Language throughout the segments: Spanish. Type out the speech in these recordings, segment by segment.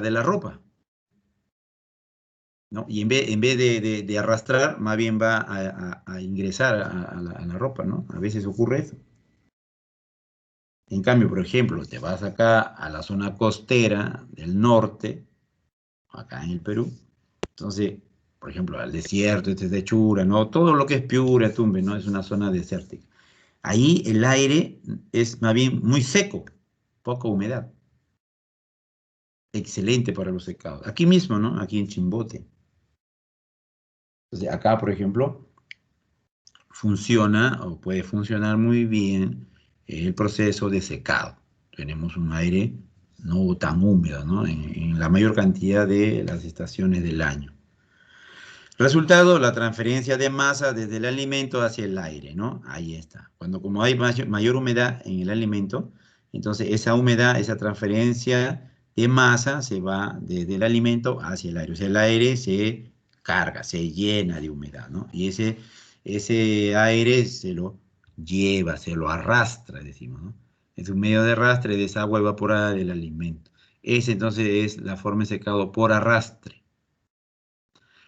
de la ropa, ¿no? Y en vez de arrastrar, más bien va a ingresar a la ropa, ¿no? A veces ocurre eso. En cambio, por ejemplo, te vas acá a la zona costera del norte, acá en el Perú, entonces, por ejemplo, al desierto, este es de Chura, ¿no? Todo lo que es Piura, Tumbes, ¿no? Es una zona desértica. Ahí el aire es más bien muy seco, poca humedad. Excelente para los secados. Aquí mismo, ¿no? Aquí en Chimbote. Entonces, acá, por ejemplo, funciona o puede funcionar muy bien el proceso de secado. Tenemos un aire no tan húmedo, ¿no? En la mayor cantidad de las estaciones del año. Resultado, la transferencia de masa desde el alimento hacia el aire, ¿no? Ahí está. Cuando como hay mayor humedad en el alimento, entonces esa humedad, esa transferencia de masa se va desde el alimento hacia el aire. O sea, el aire se carga, se llena de humedad, ¿no? Y ese aire se lo lleva, se lo arrastra, decimos, ¿no? Es un medio de arrastre de esa agua evaporada del alimento. Ese entonces es la forma de secado por arrastre.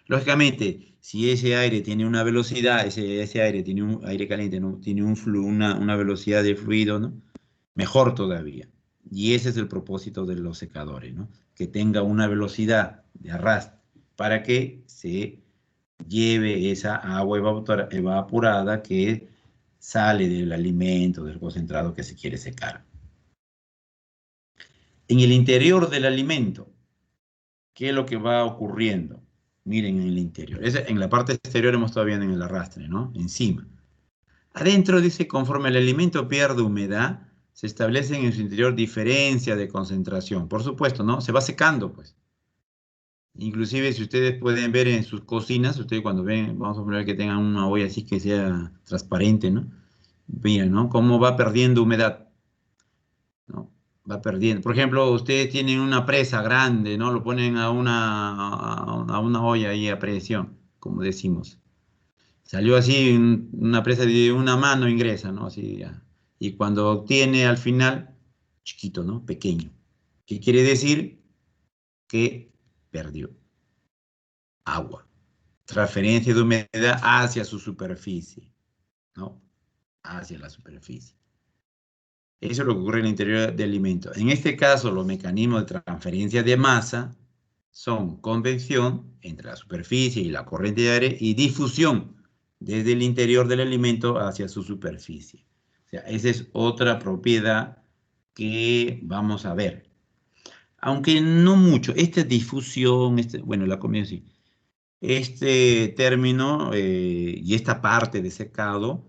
Lógicamente, si ese aire tiene una velocidad, ese aire tiene un aire caliente, ¿no? Tiene una velocidad de fluido, ¿no? Mejor todavía. Y ese es el propósito de los secadores, ¿no? Que tenga una velocidad de arrastre para que se lleve esa agua evaporada que sale del alimento, del concentrado que se quiere secar. En el interior del alimento, ¿qué es lo que va ocurriendo? Miren en el interior. En la parte exterior hemos estado viendo en el arrastre, ¿no? Encima. Adentro dice, conforme el alimento pierde humedad, se establecen en su interior diferencias de concentración. Por supuesto, ¿no? Se va secando, pues. Inclusive, si ustedes pueden ver en sus cocinas, ustedes cuando ven, vamos a poner que tengan una olla así que sea transparente, ¿no? Miren, ¿no? Cómo va perdiendo humedad, ¿no? Va perdiendo. Por ejemplo, ustedes tienen una presa grande, ¿no? Lo ponen a una olla ahí a presión, como decimos. Salió así, una presa de una mano ingresa, ¿no? Así, ya. Y cuando obtiene al final, chiquito, ¿no? Pequeño. ¿Qué quiere decir? Que perdió agua. Transferencia de humedad hacia su superficie, ¿no? Hacia la superficie. Eso es lo que ocurre en el interior del alimento. En este caso, los mecanismos de transferencia de masa son convección entre la superficie y la corriente de aire y difusión desde el interior del alimento hacia su superficie. O sea, esa es otra propiedad que vamos a ver. Aunque no mucho, esta difusión, bueno, la comida sí, este término y esta parte de secado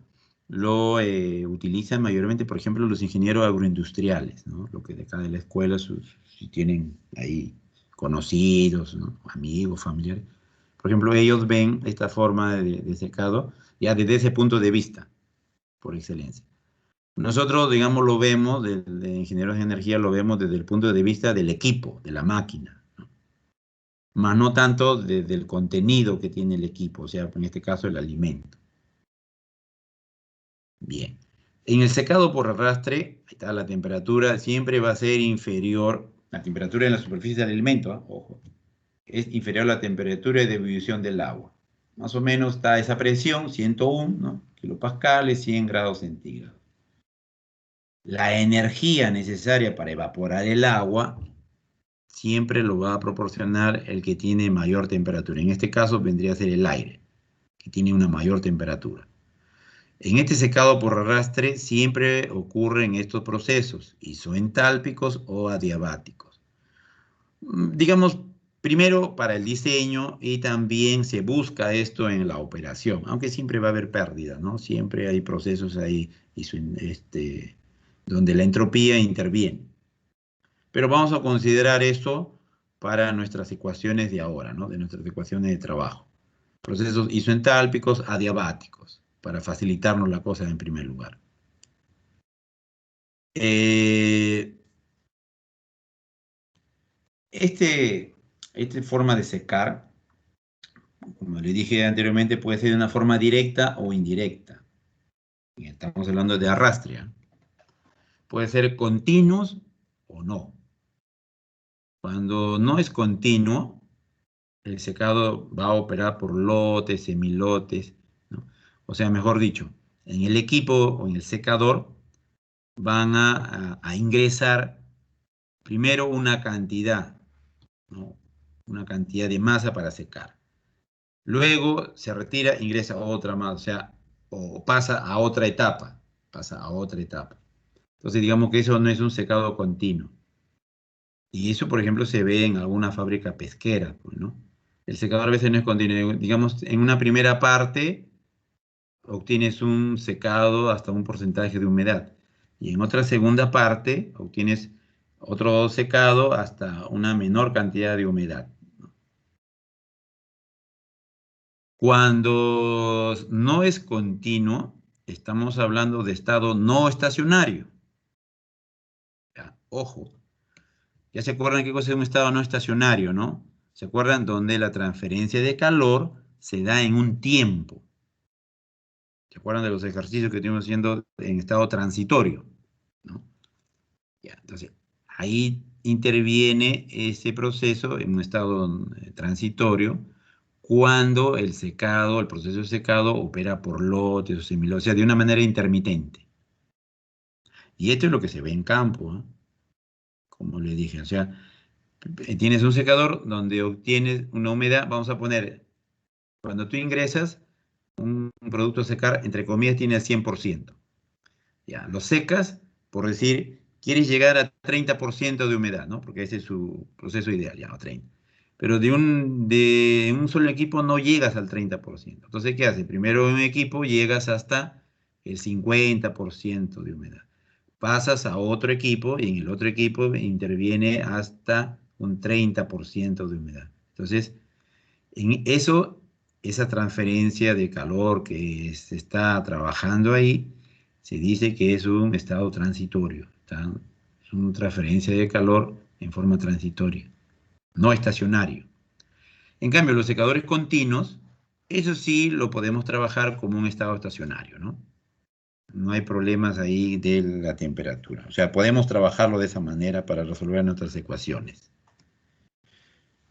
lo utilizan mayormente, por ejemplo, los ingenieros agroindustriales, ¿no? Lo que de acá de la escuela, si tienen ahí conocidos, ¿no? Amigos, familiares. Por ejemplo, ellos ven esta forma de secado ya desde ese punto de vista, por excelencia. Nosotros, digamos, lo vemos, de ingenieros de energía, lo vemos desde el punto de vista del equipo, de la máquina, más no tanto del contenido que tiene el equipo, o sea, en este caso el alimento. Bien. En el secado por arrastre, ahí está, la temperatura siempre va a ser inferior, la temperatura en la superficie del alimento, ojo, es inferior a la temperatura de ebullición del agua. Más o menos está esa presión, 101, ¿no? Kilopascales, 100 grados centígrados. La energía necesaria para evaporar el agua siempre lo va a proporcionar el que tiene mayor temperatura. En este caso vendría a ser el aire, que tiene una mayor temperatura. En este secado por arrastre siempre ocurren estos procesos isoentálpicos o adiabáticos. Digamos, primero para el diseño y también se busca esto en la operación, aunque siempre va a haber pérdida, ¿no? Siempre hay procesos ahí donde la entropía interviene. Pero vamos a considerar esto para nuestras ecuaciones de ahora, ¿no? De nuestras ecuaciones de trabajo. Procesos isoentálpicos adiabáticos, para facilitarnos la cosa en primer lugar. Esta forma de secar, como le dije anteriormente, puede ser de una forma directa o indirecta. Estamos hablando de arrastre. Puede ser continuos o no. Cuando no es continuo, el secado va a operar por lotes, semilotes, ¿no? O sea, mejor dicho, en el equipo o en el secador van a ingresar primero una cantidad, ¿no? Una cantidad de masa para secar. Luego se retira, ingresa otra más, o sea, o pasa a otra etapa, pasa a otra etapa. Entonces, digamos que eso no es un secado continuo. Y eso, por ejemplo, se ve en alguna fábrica pesquera, pues, ¿no? El secador a veces no es continuo. Digamos, en una primera parte obtienes un secado hasta un porcentaje de humedad. Y en otra segunda parte obtienes otro secado hasta una menor cantidad de humedad. Cuando no es continuo, estamos hablando de estado no estacionario. Ya, ojo, ya se acuerdan qué cosa es un estado no estacionario, ¿no? ¿Se acuerdan donde la transferencia de calor se da en un tiempo? ¿Se acuerdan de los ejercicios que estuvimos haciendo en estado transitorio? ¿No? Ya, entonces, ahí interviene ese proceso en un estado transitorio cuando el secado, el proceso de secado opera por lotes o semilotes, o sea, de una manera intermitente. Y esto es lo que se ve en campo, ¿eh? Como le dije, o sea, tienes un secador donde obtienes una humedad, vamos a poner, cuando tú ingresas, un producto a secar, entre comillas, tiene el 100%. Ya, lo secas, por decir, quieres llegar a 30% de humedad, ¿no? Porque ese es su proceso ideal, ya, o 30. Pero de un solo equipo no llegas al 30%. Entonces, ¿qué haces? Primero en un equipo llegas hasta el 50% de humedad. Pasas a otro equipo y en el otro equipo interviene hasta un 30% de humedad. Entonces, en eso, esa transferencia de calor que se está trabajando ahí, se dice que es un estado transitorio. Es una transferencia de calor en forma transitoria, no estacionario. En cambio, los secadores continuos, eso sí lo podemos trabajar como un estado estacionario, ¿no? No hay problemas ahí de la temperatura. O sea, podemos trabajarlo de esa manera para resolver nuestras ecuaciones.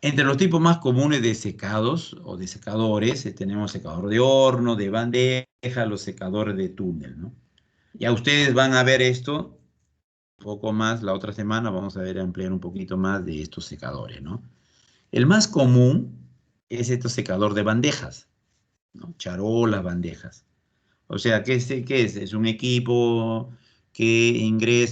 Entre los tipos más comunes de secados o de secadores, tenemos secador de horno, de bandeja, los secadores de túnel, ¿no? Ya ustedes van a ver esto un poco más la otra semana, vamos a ver ampliar un poquito más de estos secadores, ¿no? El más común es este secador de bandejas, ¿no? Charolas, bandejas. O sea, ¿qué es? Es un equipo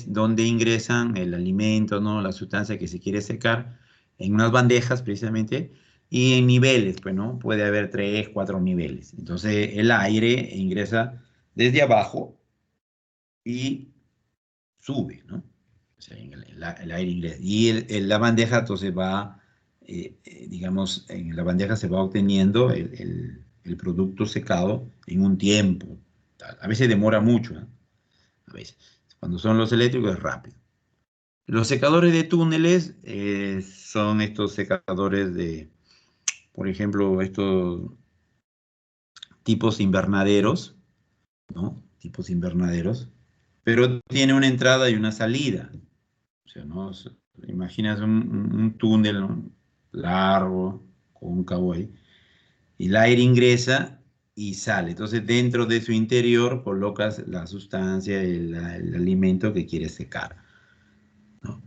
donde ingresan el alimento, ¿no? La sustancia que se quiere secar en unas bandejas precisamente y en niveles, pues, ¿no? Puede haber 3, 4 niveles. Entonces el aire ingresa desde abajo y sube, ¿no? O sea, el aire ingresa. Y la bandeja entonces va, digamos, en la bandeja se va obteniendo el producto secado en un tiempo. A veces demora mucho, ¿eh? A veces. Cuando son los eléctricos es rápido. Los secadores de túneles son estos secadores de, por ejemplo, estos tipos invernaderos, ¿no? Tipos invernaderos, pero tiene una entrada y una salida. O sea, ¿no? Imaginas un túnel, ¿no? Largo, cóncavo ahí, y el aire ingresa y sale. Entonces, dentro de su interior colocas la sustancia, el alimento que quieres secar, ¿no?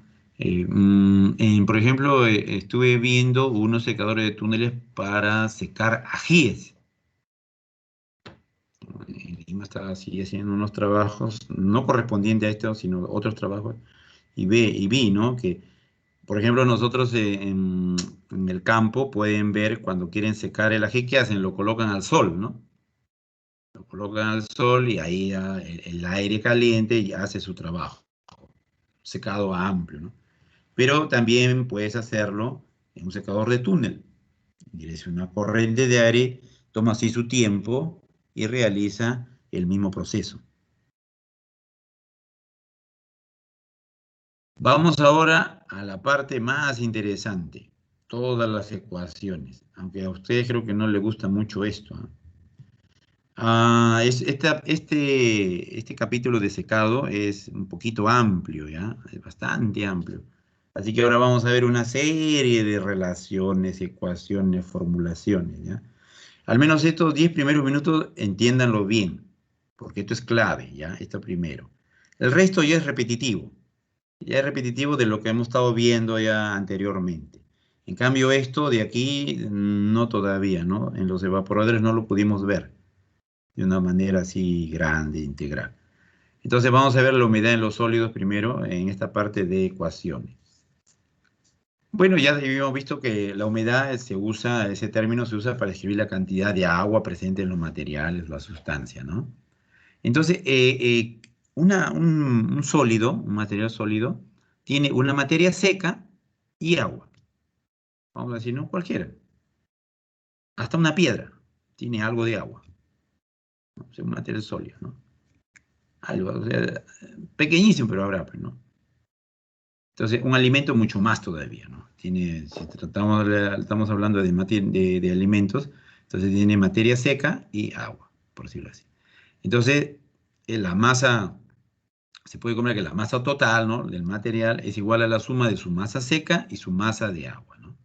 Por ejemplo, estuve viendo unos secadores de túneles para secar ajíes. En Lima estaba así haciendo unos trabajos, no correspondientes a esto, sino otros trabajos, y vi, ¿no? Que, por ejemplo, nosotros en el campo pueden ver cuando quieren secar el ají, ¿qué hacen? Lo colocan al sol, ¿no? Lo colocan al sol y ahí ya el aire caliente ya hace su trabajo, secado amplio, ¿no? Pero también puedes hacerlo en un secador de túnel. Ingresa una corriente de aire, toma así su tiempo y realiza el mismo proceso. Vamos ahora a la parte más interesante, todas las ecuaciones, aunque a ustedes creo que no les gusta mucho esto, ¿eh? Este capítulo de secado es un poquito amplio, ¿ya? Es bastante amplio. Así que ahora vamos a ver una serie de relaciones, ecuaciones, formulaciones, ¿ya? Al menos estos 10 primeros minutos entiéndanlo bien, porque esto es clave, ¿ya? Esto primero. El resto ya es repetitivo de lo que hemos estado viendo ya anteriormente. En cambio, esto de aquí no todavía, ¿no? En los evaporadores no lo pudimos ver de una manera así grande, integral. Entonces vamos a ver la humedad en los sólidos primero en esta parte de ecuaciones. Bueno, ya habíamos visto que la humedad se usa, ese término se usa para describir la cantidad de agua presente en los materiales, la sustancia, ¿no? Entonces, un sólido, un material sólido, tiene una materia seca y agua. Vamos a decir, no cualquiera. Hasta una piedra tiene algo de agua, ¿no? O sea, un material sólido, ¿no? Algo, o sea, pequeñísimo, pero habrá, pues, ¿no? Entonces, un alimento mucho más todavía, ¿no? Tiene, si estamos hablando de alimentos, entonces tiene materia seca y agua, por decirlo así. Entonces, la masa, se puede comer que la masa total, ¿no? Del material es igual a la suma de su masa seca y su masa de agua, ¿no?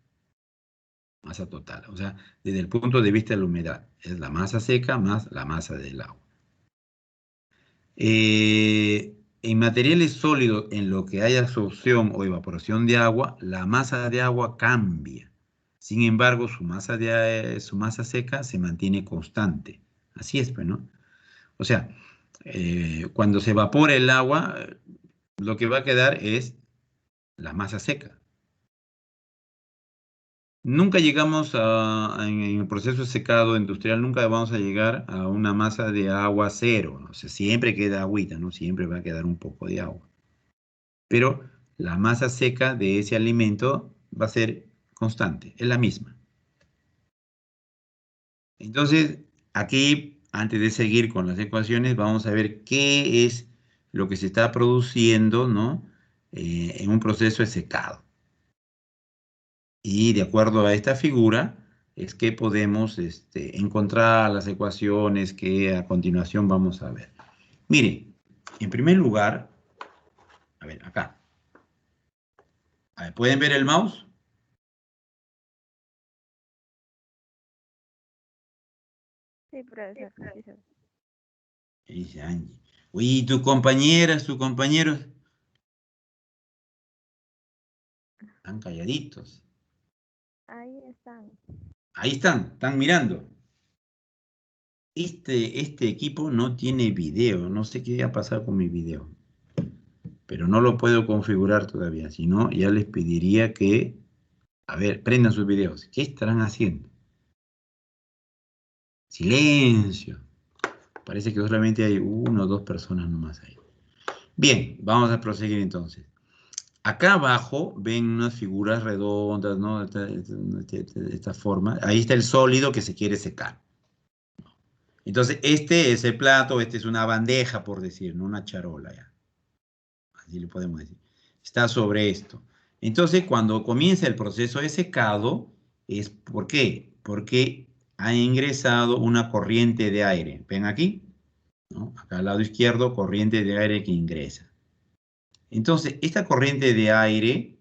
Masa total. O sea, desde el punto de vista de la humedad, es la masa seca más la masa del agua. En materiales sólidos en lo que hay absorción o evaporación de agua, la masa de agua cambia. Sin embargo, su masa seca se mantiene constante. Así es, pues, ¿no? O sea, cuando se evapora el agua, lo que va a quedar es la masa seca. Nunca llegamos en el proceso de secado industrial, nunca vamos a llegar a una masa de agua cero, ¿no? O sea, siempre queda agüita, ¿no? Siempre va a quedar un poco de agua. Pero la masa seca de ese alimento va a ser constante, es la misma. Entonces, aquí, antes de seguir con las ecuaciones, vamos a ver qué es lo que se está produciendo, ¿no? En un proceso de secado. Y de acuerdo a esta figura, es que podemos encontrar las ecuaciones que a continuación vamos a ver. Miren, en primer lugar, a ver, acá. A ver, ¿pueden ver el mouse? Sí, profesor. Sí, sí. Dice Angie. Oye, ¿y tus compañeras, tus compañeros? Están calladitos. Ahí están. Ahí están mirando. Este equipo no tiene video. No sé qué va a pasar con mi video. Pero no lo puedo configurar todavía. Si no, ya les pediría que, a ver, prendan sus videos. ¿Qué estarán haciendo? Silencio. Parece que solamente hay una o dos personas nomás ahí. Bien, vamos a proseguir entonces. Acá abajo ven unas figuras redondas, ¿no? Esta forma. Ahí está el sólido que se quiere secar. Entonces, este es el plato, este es una bandeja, por decir, no una charola, ya. Así le podemos decir. Está sobre esto. Entonces, cuando comienza el proceso de secado, ¿por qué? Porque ha ingresado una corriente de aire. ¿Ven aquí? ¿No? Acá al lado izquierdo, corriente de aire que ingresa. Entonces, esta corriente de aire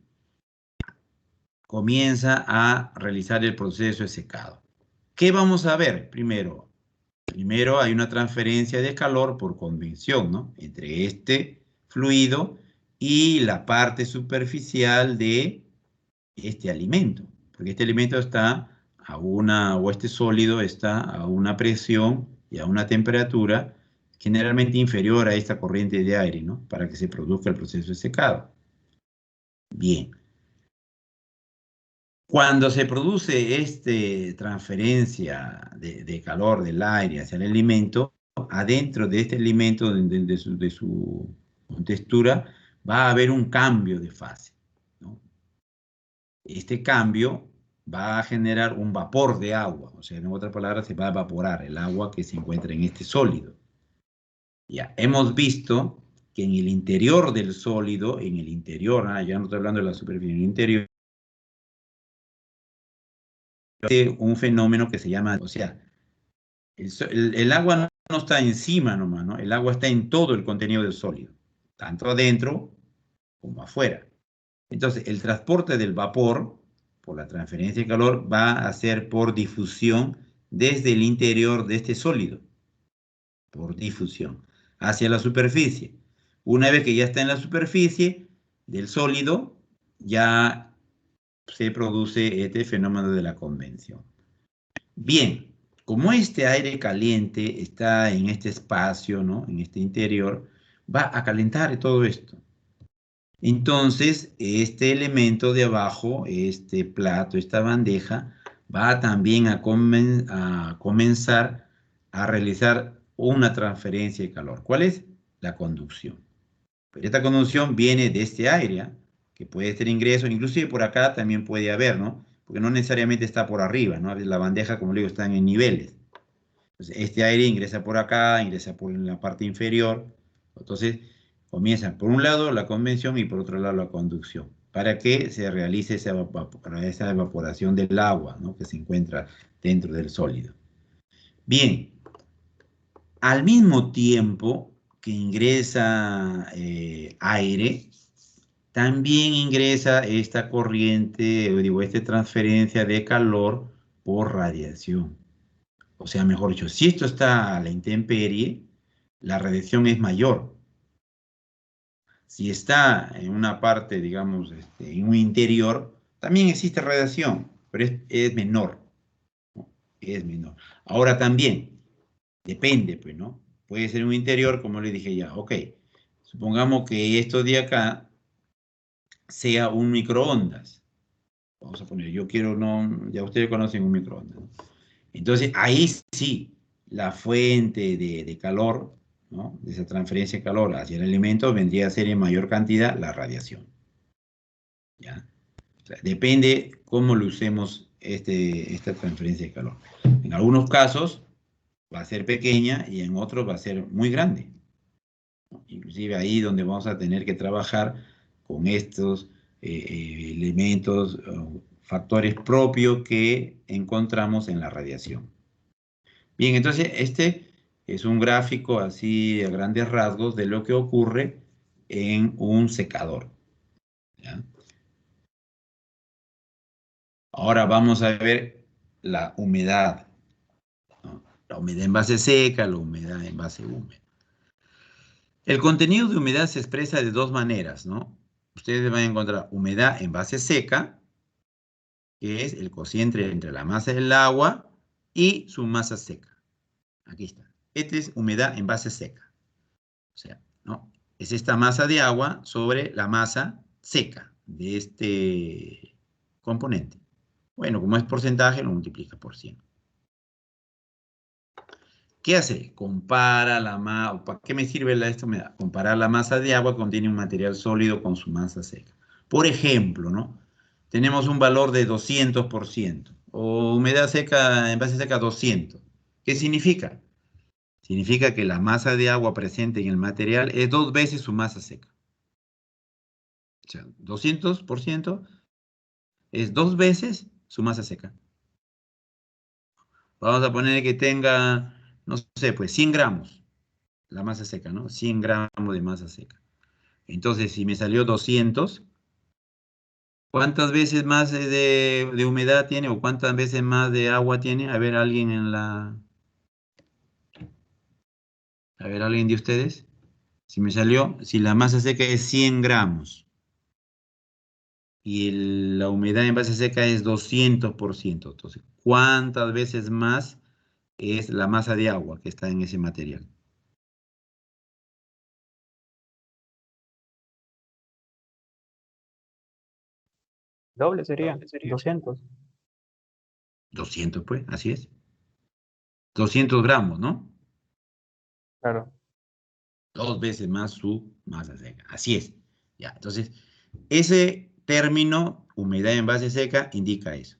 comienza a realizar el proceso de secado. ¿Qué vamos a ver primero? Primero hay una transferencia de calor por convección, ¿no? Entre este fluido y la parte superficial de este alimento. Porque este alimento está o este sólido está a una presión y a una temperatura generalmente inferior a esta corriente de aire, ¿no? Para que se produzca el proceso de secado. Bien. Cuando se produce esta transferencia de calor del aire hacia el alimento, adentro de este alimento, de su textura, va a haber un cambio de fase, ¿no? Este cambio va a generar un vapor de agua, o sea, en otras palabras, se va a evaporar el agua que se encuentra en este sólido. Ya, hemos visto que en el interior del sólido, en el interior, ya no estoy hablando de la superficie, en el interior, un fenómeno que se llama, o sea, el agua no está encima nomás, ¿no? El agua está en todo el contenido del sólido, tanto adentro como afuera. Entonces, el transporte del vapor por la transferencia de calor va a ser por difusión desde el interior de este sólido, por difusión, hacia la superficie. Una vez que ya está en la superficie del sólido, ya se produce este fenómeno de la convección. Bien, como este aire caliente está en este espacio, ¿no? En este interior, va a calentar todo esto. Entonces, este elemento de abajo, este plato, esta bandeja, va también a comenzar a realizar una transferencia de calor. ¿Cuál es? La conducción. Pero esta conducción viene de este aire, ¿ah? Que puede ser ingreso, inclusive por acá también puede haber, ¿no? Porque no necesariamente está por arriba, ¿no? La bandeja, como le digo, están en niveles. Entonces, este aire ingresa por acá, ingresa por la parte inferior. Entonces, comienza por un lado la convección y por otro lado la conducción, para que se realice esa evaporación del agua, ¿no? Que se encuentra dentro del sólido. Bien, al mismo tiempo que ingresa aire, también ingresa esta corriente, o digo, esta transferencia de calor por radiación. O sea, mejor dicho, si esto está a la intemperie, la radiación es mayor. Si está en una parte, digamos, en un interior, también existe radiación, pero es menor, ¿no? Es menor. Ahora también, depende, pues, ¿no? Puede ser un interior, como le dije ya, ok. Supongamos que esto de acá sea un microondas. Vamos a poner, yo quiero, no, ya ustedes conocen un microondas, ¿no? Entonces, ahí sí, la fuente de calor, ¿no? De esa transferencia de calor hacia el elemento vendría a ser en mayor cantidad la radiación, ¿ya? O sea, depende cómo lo usemos esta transferencia de calor. En algunos casos va a ser pequeña y en otros va a ser muy grande, ¿no? Inclusive ahí donde vamos a tener que trabajar con estos elementos, factores propios que encontramos en la radiación. Bien, entonces este es un gráfico así a grandes rasgos de lo que ocurre en un secador, ¿ya? Ahora vamos a ver la humedad, ¿no? La humedad en base seca, la humedad en base húmeda. El contenido de humedad se expresa de dos maneras, ¿no? Ustedes van a encontrar humedad en base seca, que es el cociente entre la masa del agua y su masa seca. Aquí está. Esta es humedad en base seca. O sea, ¿no? Es esta masa de agua sobre la masa seca de este componente. Bueno, como es porcentaje, lo multiplica por 100. ¿Qué hace? Compara la masa. ¿Para qué me sirve esta humedad? Comparar la masa de agua que contiene un material sólido con su masa seca. Por ejemplo, ¿no? Tenemos un valor de 200% o humedad seca en base seca 200. ¿Qué significa? Significa que la masa de agua presente en el material es 2 veces su masa seca. O sea, 200% es 2 veces su masa seca. Vamos a poner que tenga, no sé, pues 100 gramos la masa seca, ¿no? 100 gramos de masa seca. Entonces, si me salió 200, ¿cuántas veces más de humedad tiene o cuántas veces más de agua tiene? A ver, alguien a ver, alguien de ustedes. Si me salió, si la masa seca es 100 gramos y la humedad en base seca es 200%, entonces, ¿cuántas veces más es la masa de agua que está en ese material? Doble sería 200. 200, pues, así es. 200 gramos, ¿no? Claro. 2 veces más su masa seca. Así es. Ya, entonces, ese término, humedad en base seca, indica eso.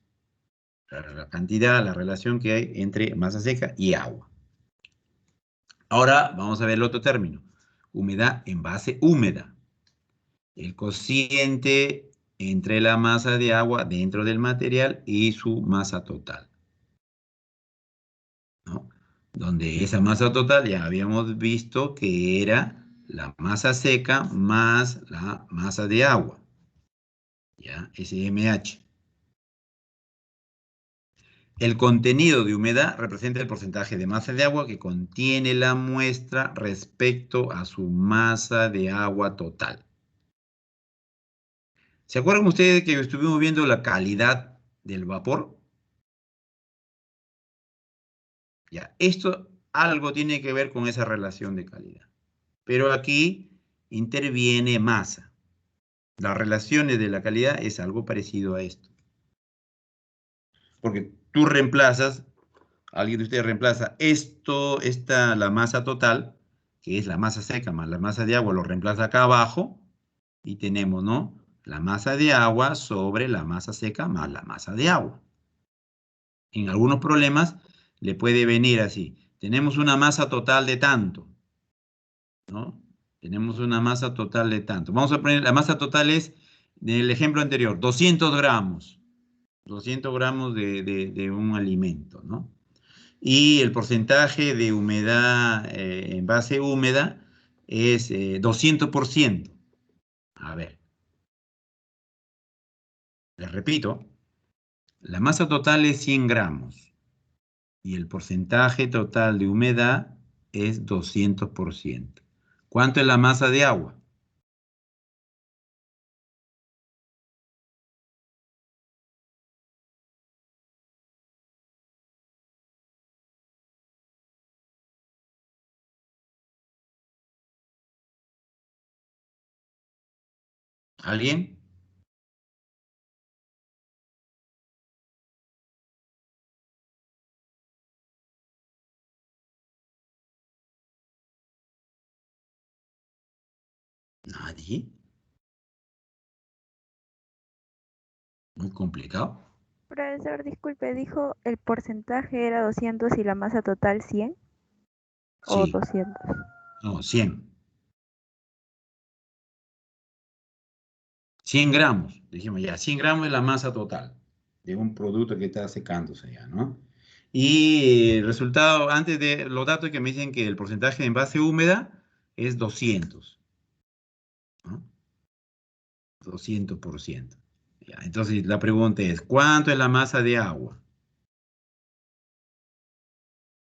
La cantidad, la relación que hay entre masa seca y agua. Ahora vamos a ver el otro término. Humedad en base húmeda. El cociente entre la masa de agua dentro del material y su masa total, ¿no? Donde esa masa total ya habíamos visto que era la masa seca más la masa de agua. ¿ya? SMH. El contenido de humedad representa el porcentaje de masa de agua que contiene la muestra respecto a su masa de agua total. ¿Se acuerdan ustedes que estuvimos viendo la calidad del vapor? Ya, esto algo tiene que ver con esa relación de calidad. Pero aquí interviene masa. Las relaciones de la calidad es algo parecido a esto. Porque tú reemplazas, alguien de ustedes reemplaza la masa total, que es la masa seca más la masa de agua, lo reemplaza acá abajo y tenemos, ¿no? La masa de agua sobre la masa seca más la masa de agua. En algunos problemas le puede venir así. Tenemos una masa total de tanto, ¿no? Tenemos una masa total de tanto. Vamos a poner, la masa total es, del ejemplo anterior, 200 gramos. 200 gramos de un alimento, ¿no? Y el porcentaje de humedad en base húmeda es 200%. A ver, les repito, la masa total es 100 gramos y el porcentaje total de humedad es 200%. ¿Cuánto es la masa de agua? ¿Alguien? ¿Nadie? Muy complicado. Profesor, disculpe, dijo el porcentaje era 200 y la masa total 100 o Sí, 200. no, 100. 100 gramos, dijimos ya, 100 gramos es la masa total de un producto que está secándose ya, ¿no? Y el resultado, antes de los datos que me dicen que el porcentaje de envase húmeda es 200, ¿no? 200%. Ya, entonces la pregunta es, ¿cuánto es la masa de agua?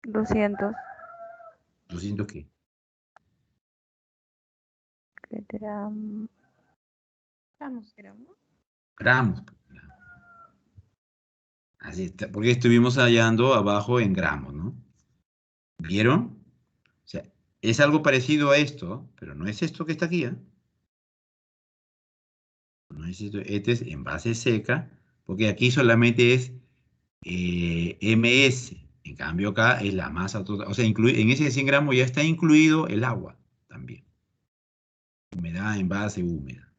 200. ¿200 qué? Gramos. Gramos. Así está, porque estuvimos hallando abajo en gramos, ¿no? ¿Vieron? O sea, es algo parecido a esto, pero no es esto que está aquí, ¿eh? No es esto, este es envase seca, porque aquí solamente es MS. En cambio acá es la masa total. O sea, en ese 100 gramos ya está incluido el agua también. Humedad, envase, húmeda.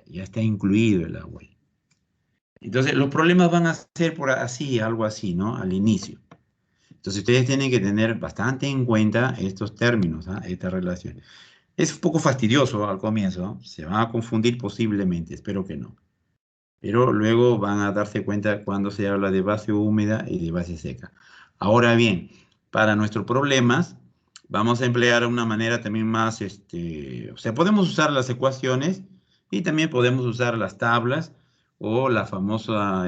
Ya está incluido el agua. Entonces, los problemas van a ser por así, algo así, ¿no? Al inicio. Entonces, ustedes tienen que tener bastante en cuenta estos términos, ¿ah? Esta relación. Es un poco fastidioso al comienzo, ¿no? Se van a confundir posiblemente, espero que no. Pero luego van a darse cuenta cuando se habla de base húmeda y de base seca. Ahora bien, para nuestros problemas, vamos a emplear una manera también más, o sea, podemos usar las ecuaciones y también podemos usar las tablas o la famosa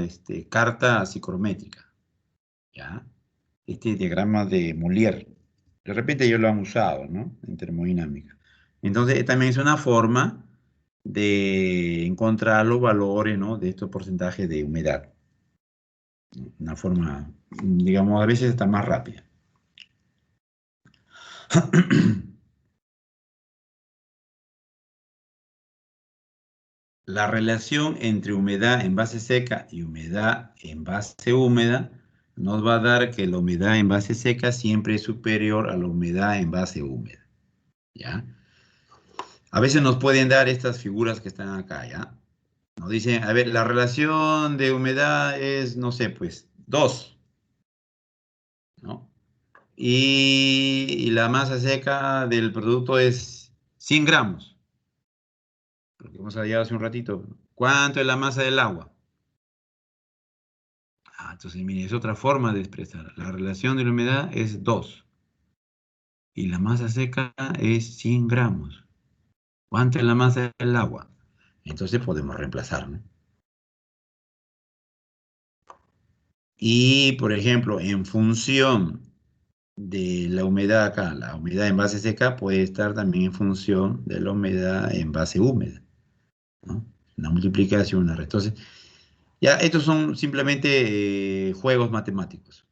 carta psicométrica, ¿ya? Este diagrama de Molière. De repente ellos lo han usado, ¿no? En termodinámica. Entonces, también es una forma de encontrar los valores, ¿no? De estos porcentajes de humedad. Una forma, digamos, a veces está más rápida. La relación entre humedad en base seca y humedad en base húmeda nos va a dar que la humedad en base seca siempre es superior a la humedad en base húmeda, ¿ya? A veces nos pueden dar estas figuras que están acá, ¿ya? Nos dicen, a ver, la relación de humedad es, no sé, pues, 2, ¿no? Y la masa seca del producto es 100 gramos, porque hemos hallado hace un ratito. ¿Cuánto es la masa del agua? Entonces, mire, es otra forma de expresar. La relación de la humedad es 2 y la masa seca es 100 gramos. ¿Cuánto es la masa del agua? Entonces podemos reemplazar, ¿no? Y, por ejemplo, en función de la humedad acá, la humedad en base seca puede estar también en función de la humedad en base húmeda, ¿no? Una multiplicación, una resta. Entonces, ya estos son simplemente juegos matemáticos.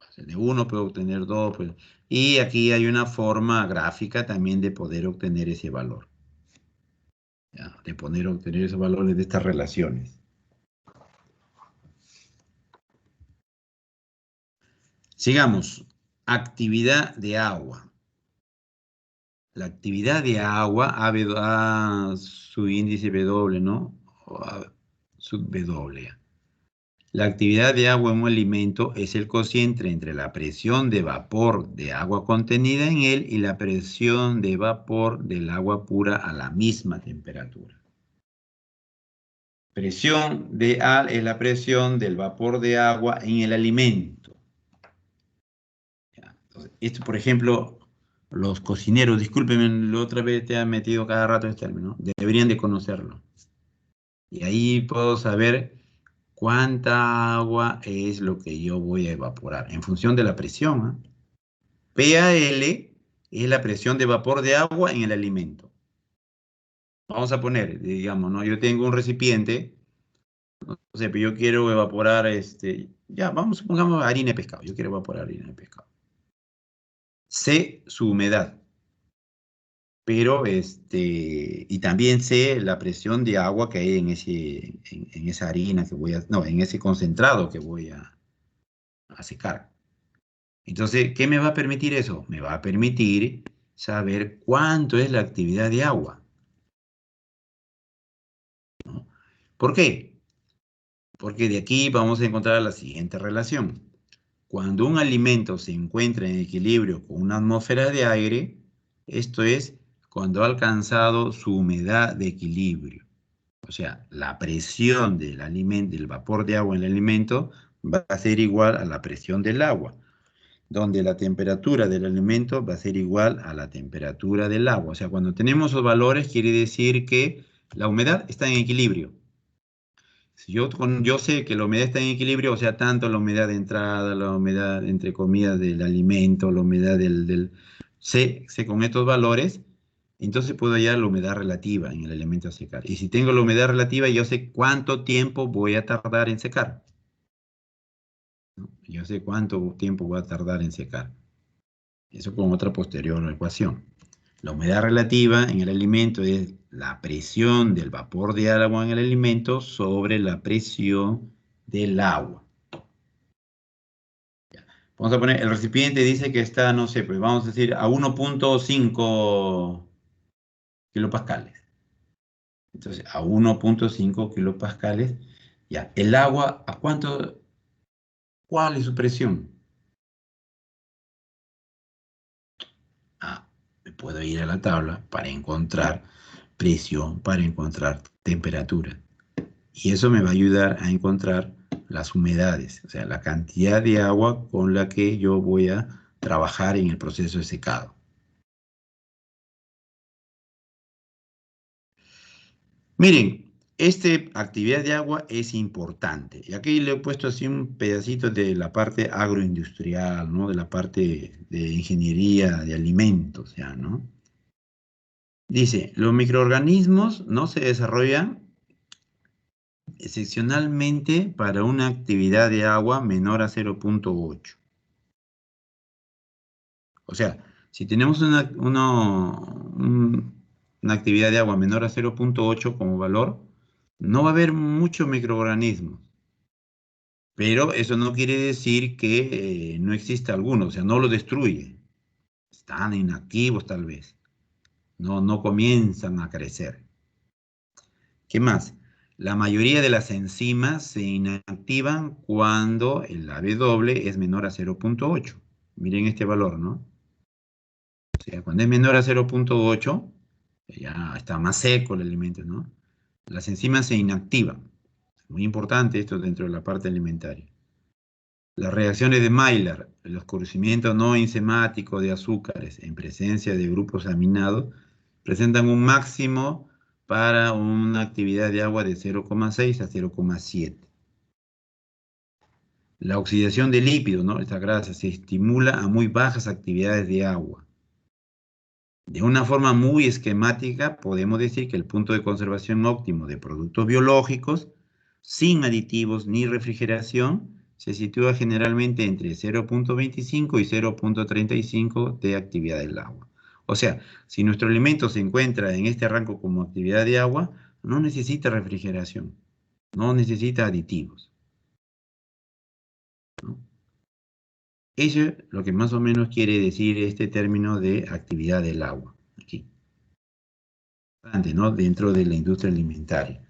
O sea, de uno puedo obtener dos, pues, y aquí hay una forma gráfica también de poder obtener ese valor, ¿ya? De poder obtener esos valores de estas relaciones. Sigamos. Actividad de agua. La actividad de agua, A su índice W, ¿no? O A sub W. La actividad de agua en un alimento es el cociente entre la presión de vapor de agua contenida en él y la presión de vapor del agua pura a la misma temperatura. Presión de A es la presión del vapor de agua en el alimento. Entonces, esto, por ejemplo, los cocineros, discúlpenme, la otra vez te han metido cada rato este término, deberían de conocerlo. Y ahí puedo saber cuánta agua es lo que yo voy a evaporar en función de la presión, ¿eh? PAL es la presión de vapor de agua en el alimento. Vamos a poner, digamos, ¿no? Yo tengo un recipiente, no sé, pero yo quiero evaporar, ya, pongamos harina de pescado. Yo quiero evaporar harina de pescado. Sé su humedad, pero y también sé la presión de agua que hay en esa harina que voy a, no, en ese concentrado que voy a secar. Entonces, ¿qué me va a permitir eso? Me va a permitir saber cuánto es la actividad de agua, ¿no? ¿Por qué? Porque de aquí vamos a encontrar la siguiente relación. Cuando un alimento se encuentra en equilibrio con una atmósfera de aire, esto es cuando ha alcanzado su humedad de equilibrio. O sea, la presión del alimento, del vapor de agua en el alimento va a ser igual a la presión del agua, donde la temperatura del alimento va a ser igual a la temperatura del agua. O sea, cuando tenemos esos valores quiere decir que la humedad está en equilibrio. Si yo sé que la humedad está en equilibrio, o sea, tanto la humedad de entrada, la humedad, entre comillas, del alimento, la humedad sé con estos valores, entonces puedo hallar la humedad relativa en el elemento a secar. Y si tengo la humedad relativa, yo sé cuánto tiempo voy a tardar en secar, ¿no? Yo sé cuánto tiempo voy a tardar en secar. Eso con otra posterior ecuación. La humedad relativa en el alimento es la presión del vapor de agua en el alimento sobre la presión del agua. Vamos a poner, el recipiente dice que está, no sé, pues vamos a decir a 1.5 kilopascales. Entonces, a 1.5 kilopascales, ya, el agua, ¿a cuánto? ¿Cuál es su presión? Ah, me puedo ir a la tabla para encontrar presión, para encontrar temperatura. Y eso me va a ayudar a encontrar las humedades, o sea, la cantidad de agua con la que yo voy a trabajar en el proceso de secado. Miren, esta actividad de agua es importante. Y aquí le he puesto así un pedacito de la parte agroindustrial, ¿no? De la parte de ingeniería de alimentos, ya, ¿no? Dice, los microorganismos no se desarrollan excepcionalmente para una actividad de agua menor a 0.8. O sea, si tenemos una actividad de agua menor a 0.8 como valor, no va a haber muchos microorganismos. Pero eso no quiere decir que no exista alguno, o sea, no lo destruye. Están inactivos tal vez. No comienzan a crecer. ¿Qué más? La mayoría de las enzimas se inactivan cuando el W es menor a 0.8. Miren este valor, ¿no? O sea, cuando es menor a 0.8, ya está más seco el alimento, ¿no? Las enzimas se inactivan. Muy importante esto dentro de la parte alimentaria. Las reacciones de Maillard, el oscurecimiento no enzimático de azúcares en presencia de grupos aminados, presentan un máximo para una actividad de agua de 0,6 a 0,7. La oxidación de lípidos, ¿no? Esta grasa se estimula a muy bajas actividades de agua. De una forma muy esquemática, podemos decir que el punto de conservación óptimo de productos biológicos, sin aditivos ni refrigeración, se sitúa generalmente entre 0,25 y 0,35 de actividad del agua. O sea, si nuestro alimento se encuentra en este rango como actividad de agua, no necesita refrigeración, no necesita aditivos, ¿no? Eso es lo que más o menos quiere decir este término de actividad del agua, aquí, ¿no? Dentro de la industria alimentaria.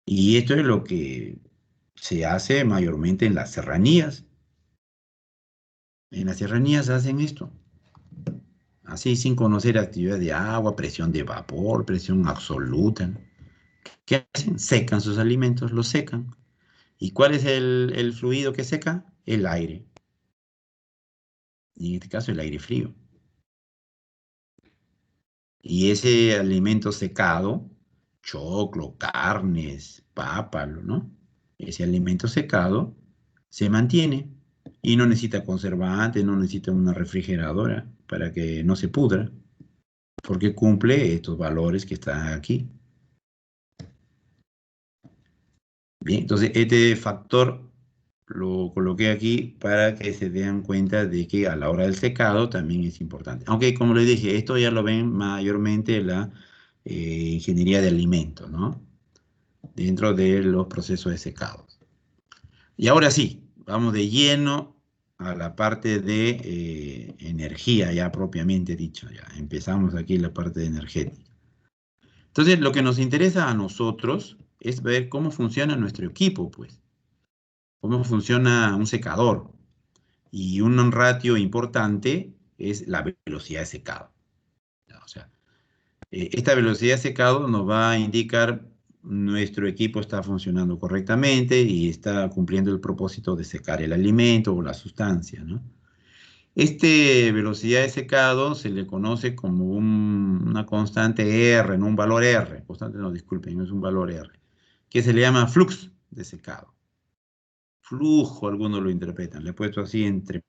Y esto es lo que se hace mayormente en las serranías. En las serranías hacen esto, así sin conocer actividad de agua, presión de vapor, presión absoluta. ¿Qué hacen? Secan sus alimentos, los secan. ¿Y cuál es el fluido que seca? El aire. Y en este caso el aire frío. Y ese alimento secado, choclo, carnes, pápalo, ¿no? Ese alimento secado se mantiene y no necesita conservante, no necesita una refrigeradora para que no se pudra, porque cumple estos valores que están aquí. Bien, entonces este factor lo coloqué aquí para que se den cuenta de que a la hora del secado también es importante. Aunque, como les dije, esto ya lo ven mayormente la ingeniería de alimentos, ¿no? Dentro de los procesos de secado. Y ahora sí, vamos de lleno a la parte de energía ya propiamente dicho. Ya empezamos aquí la parte de energética. Entonces, lo que nos interesa a nosotros es ver cómo funciona nuestro equipo, pues. Cómo funciona un secador. Y un ratio importante es la velocidad de secado. O sea, esta velocidad de secado nos va a indicar nuestro equipo está funcionando correctamente y está cumpliendo el propósito de secar el alimento o la sustancia, ¿no? Este velocidad de secado se le conoce como una constante R, no un valor R, constante no, disculpen, es un valor R, que se le llama flux de secado. Flujo, algunos lo interpretan, le he puesto así entre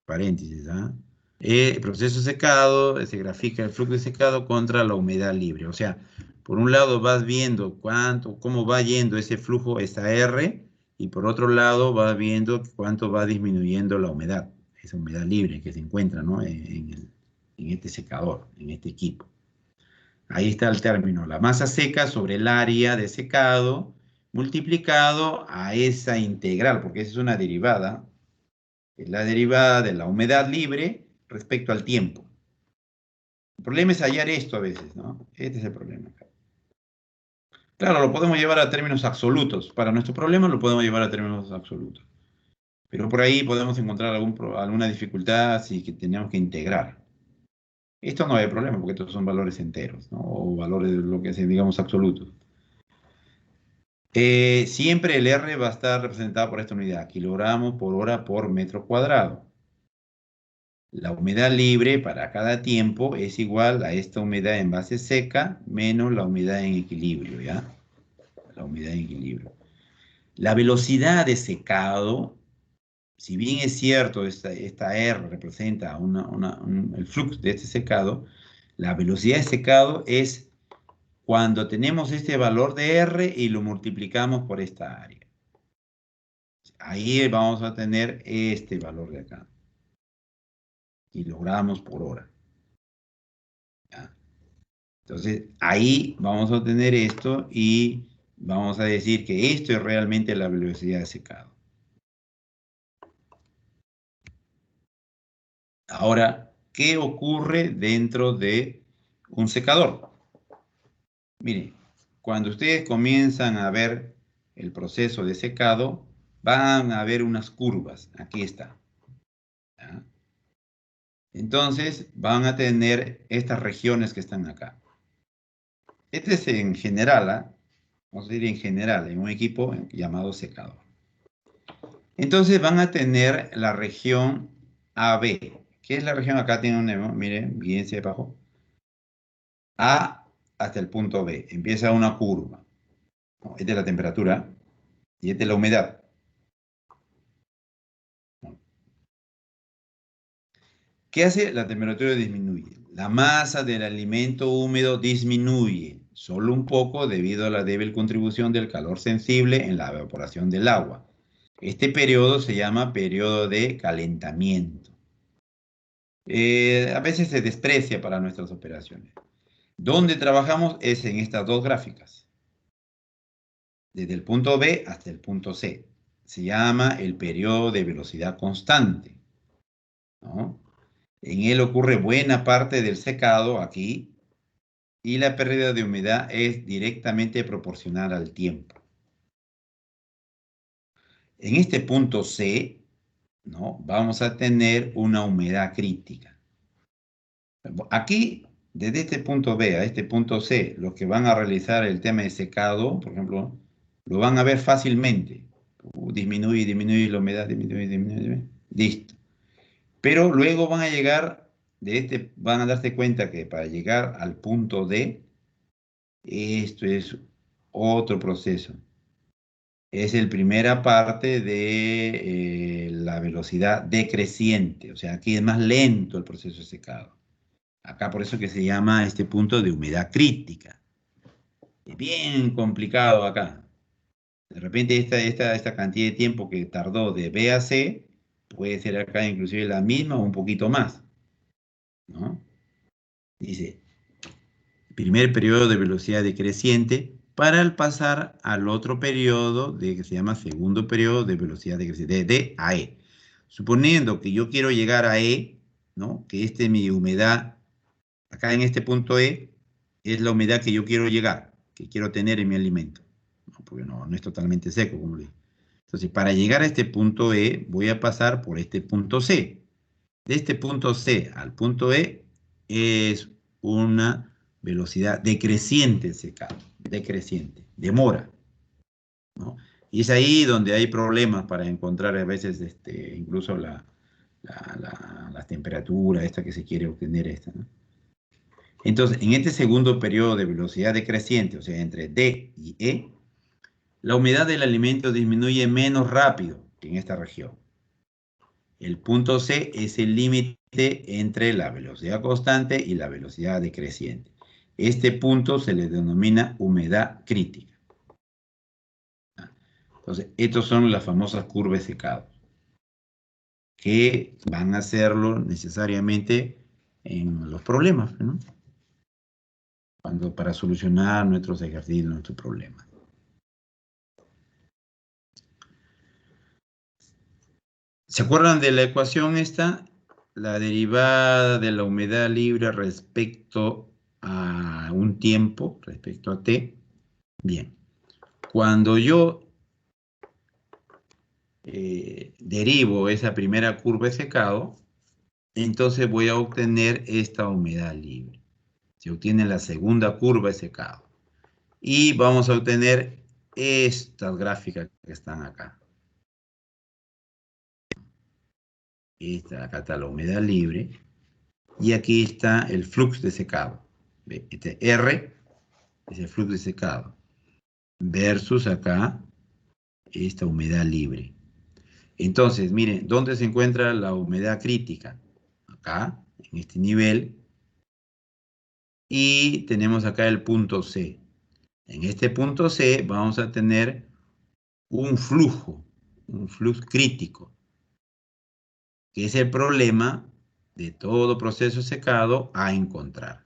paréntesis, ¿ah? El proceso de secado, se grafica el flujo de secado contra la humedad libre. O sea, por un lado vas viendo cómo va yendo ese flujo, esa R, y por otro lado vas viendo cuánto va disminuyendo la humedad, esa humedad libre que se encuentra, ¿no? En este secador, en este equipo. Ahí está el término, la masa seca sobre el área de secado multiplicado a esa integral, porque esa es una derivada, es la derivada de la humedad libre respecto al tiempo. El problema es hallar esto a veces, ¿no? Este es el problema. Claro, lo podemos llevar a términos absolutos. Para nuestro problema lo podemos llevar a términos absolutos. Pero por ahí podemos encontrar alguna dificultad si que tenemos que integrar. Esto no hay problema porque estos son valores enteros, ¿no? O valores, lo que sea, digamos, absolutos. Siempre el R va a estar representado por esta unidad, kilogramos por hora por metro cuadrado. La humedad libre para cada tiempo es igual a esta humedad en base seca menos la humedad en equilibrio, ¿ya? La humedad en equilibrio. La velocidad de secado, si bien es cierto, esta R representa el flujo de este secado, la velocidad de secado es cuando tenemos este valor de R y lo multiplicamos por esta área. Ahí vamos a tener este valor de acá. Kilogramos por hora. ¿Ya? Entonces, ahí vamos a obtener esto y vamos a decir que esto es realmente la velocidad de secado. Ahora, ¿qué ocurre dentro de un secador? Miren, cuando ustedes comienzan a ver el proceso de secado, van a ver unas curvas. Aquí está. ¿Ya? Entonces, van a tener estas regiones que están acá. Este es en general, ¿ah? Vamos a decir en general, en un equipo llamado secador. Entonces van a tener la región AB. ¿Qué es la región? Acá tiene un, miren, bien abajo. A, hasta el punto B. Empieza una curva. ¿No? Esta es la temperatura y esta es la humedad. ¿No? ¿Qué hace? La temperatura disminuye. La masa del alimento húmedo disminuye, solo un poco debido a la débil contribución del calor sensible en la evaporación del agua. Este periodo se llama periodo de calentamiento. A veces se desprecia para nuestras operaciones. ¿Dónde trabajamos? Es en estas dos gráficas. Desde el punto B hasta el punto C. Se llama el periodo de velocidad constante, ¿no? En él ocurre buena parte del secado aquí y la pérdida de humedad es directamente proporcional al tiempo. En este punto C, ¿no? Vamos a tener una humedad crítica. Aquí, desde este punto B a este punto C, los que van a realizar el tema de secado, por ejemplo, lo van a ver fácilmente. Disminuye la humedad, disminuye. Listo. Pero luego van a llegar, van a darse cuenta que para llegar al punto D, esto es otro proceso. Es la primera parte de la velocidad decreciente. O sea, aquí es más lento el proceso de secado. Acá por eso que se llama este punto de humedad crítica. Es bien complicado acá. De repente esta cantidad de tiempo que tardó de B a C puede ser acá inclusive la misma o un poquito más, ¿no? Dice, primer periodo de velocidad decreciente para el pasar al otro periodo que se llama segundo periodo de velocidad decreciente, de D a E. Suponiendo que yo quiero llegar a E, ¿no? Que esta es mi humedad, acá en este punto E, es la humedad que yo quiero llegar, que quiero tener en mi alimento, ¿no? Porque no es totalmente seco, como le dije. Entonces, para llegar a este punto E, voy a pasar por este punto C. De este punto C al punto E es una velocidad decreciente secado, decreciente, demora, ¿no? Y es ahí donde hay problemas para encontrar a veces incluso la temperatura esta que se quiere obtener esta, ¿no? Entonces, en este segundo periodo de velocidad decreciente, o sea, entre D y E, la humedad del alimento disminuye menos rápido que en esta región. El punto C es el límite entre la velocidad constante y la velocidad decreciente. Este punto se le denomina humedad crítica. Entonces, estos son las famosas curvas de secado, que van a hacerlo necesariamente en los problemas, ¿no? Para solucionar nuestros ejercicios, nuestros problemas. ¿Se acuerdan de la ecuación esta? La derivada de la humedad libre respecto a un tiempo, respecto a t. Bien, cuando yo derivo esa primera curva de secado, entonces voy a obtener esta humedad libre. Se obtiene la segunda curva de secado. Y vamos a obtener estas gráficas que están acá. Acá está la humedad libre. Y aquí está el flux de secado. Este R es el flux de secado. Versus acá esta humedad libre. Entonces, miren, ¿dónde se encuentra la humedad crítica? Acá, en este nivel. Y tenemos acá el punto C. En este punto C vamos a tener un flujo crítico, que es el problema de todo proceso secado a encontrar.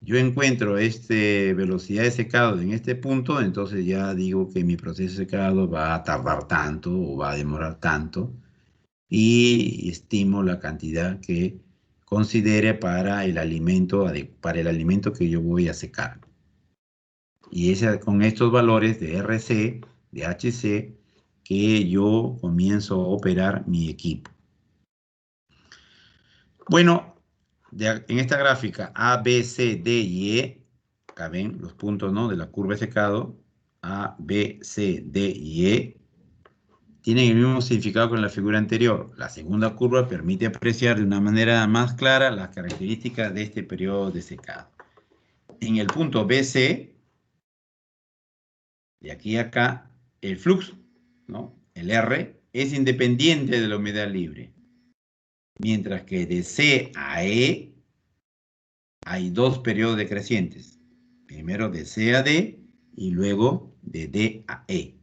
Yo encuentro esta velocidad de secado en este punto, entonces ya digo que mi proceso de secado va a tardar tanto o va a demorar tanto y estimo la cantidad que considere para el alimento que yo voy a secar. Y es con estos valores de RC, de HC, que yo comienzo a operar mi equipo. Bueno, en esta gráfica A, B, C, D y E, acá ven los puntos, ¿no?, de la curva de secado, A, B, C, D y E, tienen el mismo significado que en la figura anterior. La segunda curva permite apreciar de una manera más clara las características de este periodo de secado. en el punto BC, de aquí a acá, el flux, ¿no? El R, es independiente de la humedad libre. Mientras que de C a E hay dos periodos decrecientes. Primero de C a D y luego de D a E.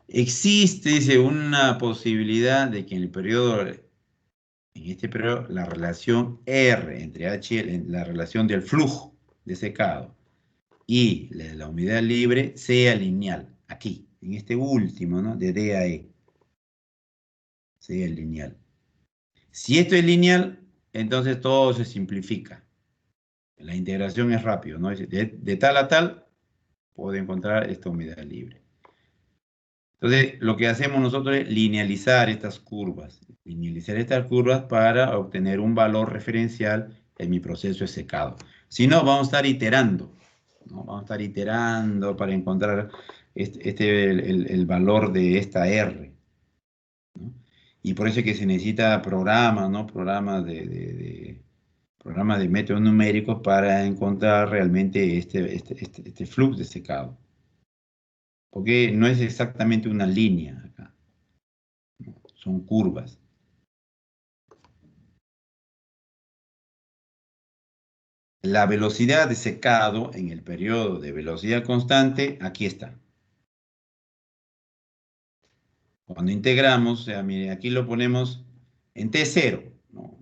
Existe, dice, una posibilidad de que en este periodo, la relación R entre H, la relación del flujo de secado y la humedad libre sea lineal. Aquí, en este último, ¿no? De D a E. Sea lineal. Si esto es lineal, entonces todo se simplifica. La integración es rápido, ¿no? De tal a tal, puedo encontrar esta humedad libre. Entonces, lo que hacemos nosotros es linealizar estas curvas. Linealizar estas curvas para obtener un valor referencial en mi proceso de secado. Si no, vamos a estar iterando, ¿no? Vamos a estar iterando para encontrar el valor de esta R, ¿no? Y por eso es que se necesita programas, ¿no? Programas de métodos numéricos para encontrar realmente este flujo de secado. Porque no es exactamente una línea acá, ¿no? Son curvas. La velocidad de secado en el periodo de velocidad constante, aquí está. Cuando integramos, o sea, mire, aquí lo ponemos en T0, ¿no?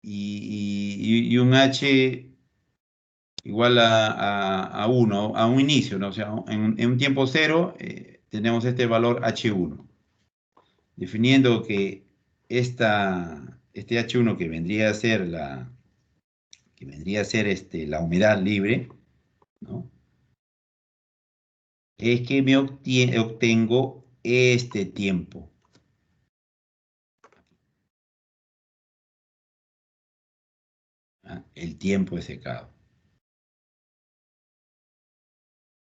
Y un H igual a 1, a un inicio, ¿no? O sea, en un tiempo cero tenemos este valor H1. Definiendo que este H1 que vendría a ser la humedad libre, ¿no? Es que me obtengo este tiempo. ¿Ah? El tiempo de secado.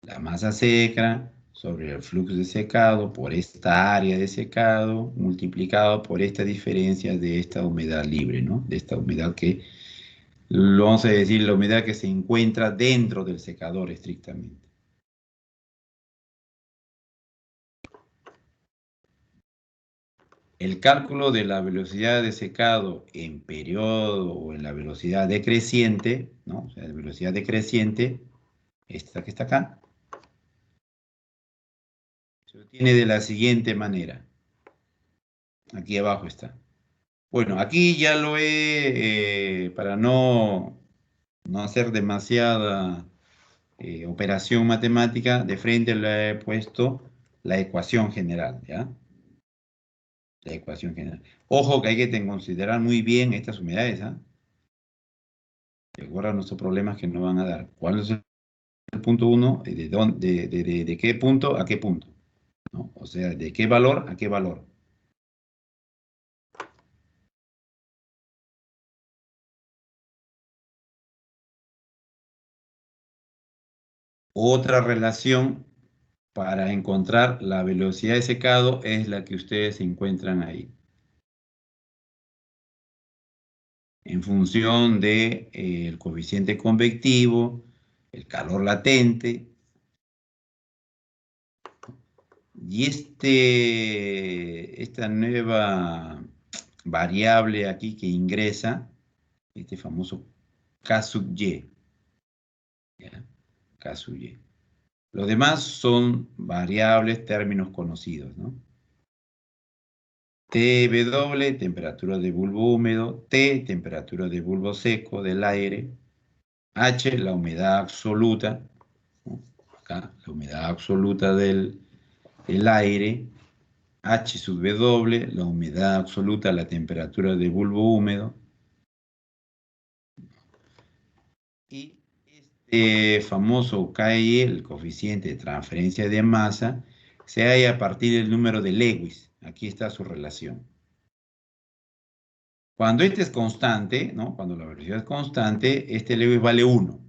La masa seca sobre el flujo de secado por esta área de secado multiplicado por esta diferencia de esta humedad libre, ¿no? De esta humedad que, lo vamos a decir, la humedad que se encuentra dentro del secador estrictamente. El cálculo de la velocidad de secado en periodo o en la velocidad decreciente, ¿no? O sea, la velocidad decreciente, esta que está acá, se obtiene de la siguiente manera. Aquí abajo está. Bueno, aquí ya lo para no hacer demasiada operación matemática, de frente le he puesto la ecuación general, ¿ya? La ecuación general. Ojo que hay que considerar muy bien estas humedades, ¿ah? Recuerda nuestros problemas que nos van a dar. ¿Cuál es el punto 1? ¿De qué punto a qué punto? ¿No? O sea, ¿de qué valor a qué valor? Otra relación para encontrar la velocidad de secado es la que ustedes encuentran ahí. En función de, el coeficiente convectivo, el calor latente. Y esta nueva variable aquí que ingresa, este famoso K sub Y. ¿Ya? K sub Y. Los demás son variables, términos conocidos, ¿no? TW, temperatura de bulbo húmedo. T, temperatura de bulbo seco del aire. H, la humedad absoluta, ¿no? Acá, la humedad absoluta del aire. H sub W, la humedad absoluta, la temperatura de bulbo húmedo. Y este famoso KI, el coeficiente de transferencia de masa, se halla a partir del número de Lewis. Aquí está su relación. Cuando este es constante, ¿no? Cuando la velocidad es constante, este Lewis vale 1.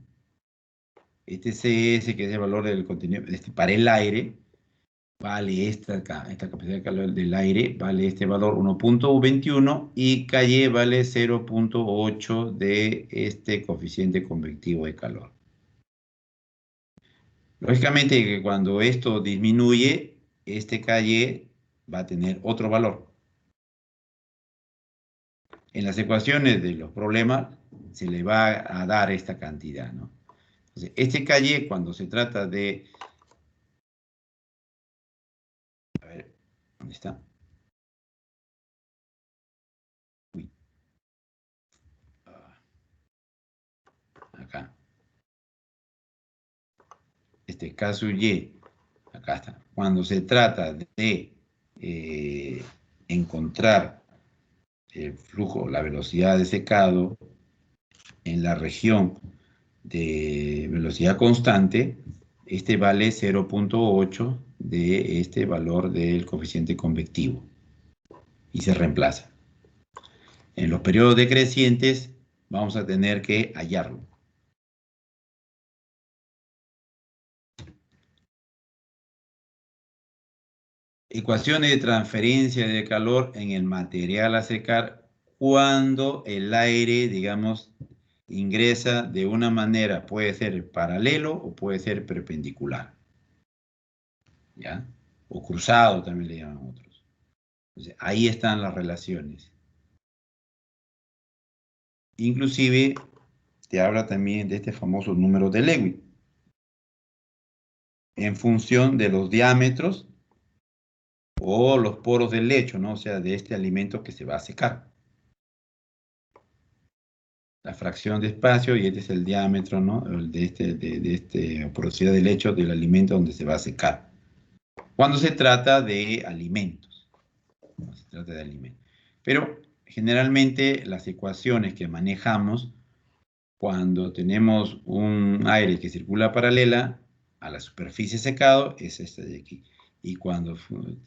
Este CS, que es el valor del contenido para el aire, vale esta capacidad de calor del aire, vale este valor 1.21 y KY vale 0.8 de este coeficiente convectivo de calor. Lógicamente que cuando esto disminuye, este KY va a tener otro valor. En las ecuaciones de los problemas se le va a dar esta cantidad, ¿no? Entonces, este KY cuando se trata de... A ver, ¿dónde está? Uy. Acá. Este caso Y, acá está. Cuando se trata de encontrar el flujo, la velocidad de secado en la región de velocidad constante, este vale 0.8 de este valor del coeficiente convectivo y se reemplaza. En los periodos decrecientes vamos a tener que hallarlo. Ecuaciones de transferencia de calor en el material a secar cuando el aire, digamos, ingresa de una manera, puede ser paralelo o puede ser perpendicular. ¿Ya? O cruzado también le llaman otros. Entonces, ahí están las relaciones. Inclusive, te habla también de este famoso número de Lewis. En función de los diámetros o los poros del lecho, ¿no? O sea, de este alimento que se va a secar. La fracción de espacio y este es el diámetro, ¿no? De este porosidad del lecho del alimento donde se va a secar. Cuando se trata de alimentos. Cuando se trata de alimentos. Pero generalmente las ecuaciones que manejamos cuando tenemos un aire que circula paralela a la superficie secado es esta de aquí. Y cuando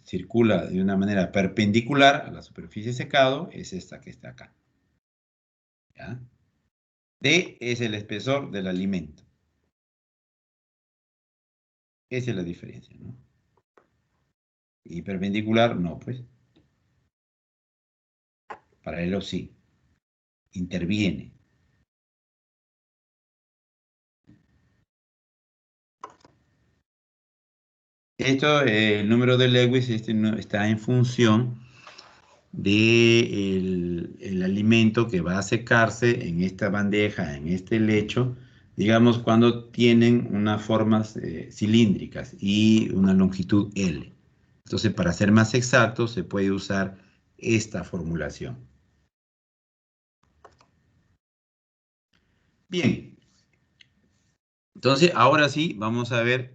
circula de una manera perpendicular a la superficie secado es esta que está acá. ¿Ya? D es el espesor del alimento. Esa es la diferencia, ¿no? Y perpendicular, no, pues. Paralelo, sí. Interviene. Esto, el número de Lewis, está en función del el alimento que va a secarse en esta bandeja, en este lecho, digamos, cuando tienen unas formas cilíndricas y una longitud L. Entonces, para ser más exacto, se puede usar esta formulación. Bien. Entonces, ahora sí, vamos a ver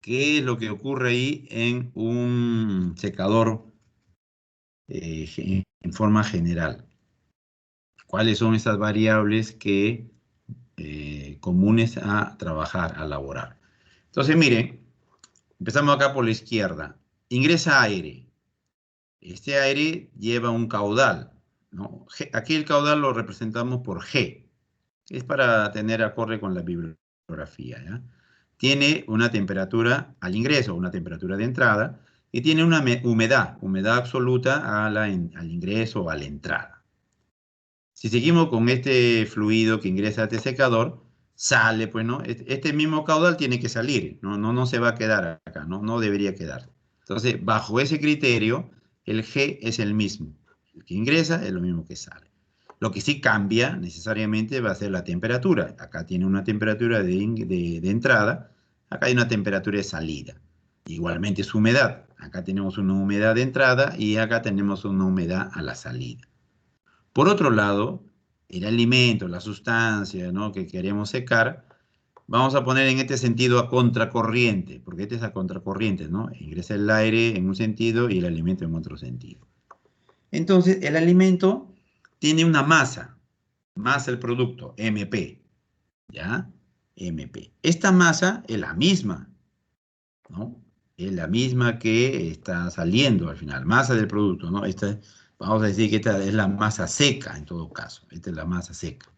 qué es lo que ocurre ahí en un secador en forma general. ¿Cuáles son esas variables que comunes a trabajar, a laborar? Entonces, miren, empezamos acá por la izquierda. Ingresa aire. Este aire lleva un caudal, ¿no? Aquí el caudal lo representamos por G. Es para tener acorde con la bibliografía, ¿ya? Tiene una temperatura al ingreso, una temperatura de entrada, y tiene una humedad absoluta al ingreso o a la entrada. Si seguimos con este fluido que ingresa a este secador, sale, pues, ¿no? Este mismo caudal tiene que salir, no se va a quedar acá, no debería quedar. Entonces, bajo ese criterio, el G es el mismo. El que ingresa es lo mismo que sale. Lo que sí cambia necesariamente va a ser la temperatura. Acá tiene una temperatura de entrada, acá hay una temperatura de salida. Igualmente su humedad. Acá tenemos una humedad de entrada y acá tenemos una humedad a la salida. Por otro lado, el alimento, la sustancia, ¿no?, que queremos secar, vamos a poner en este sentido a contracorriente, porque este es a contracorriente, ¿no? Ingresa el aire en un sentido y el alimento en otro sentido. Entonces, el alimento tiene una masa el producto, MP, ¿ya? MP. Esta masa es la misma, ¿no? Es la misma que está saliendo al final, masa del producto, ¿no? Vamos a decir que esta es la masa seca en todo caso, esta es la masa seca.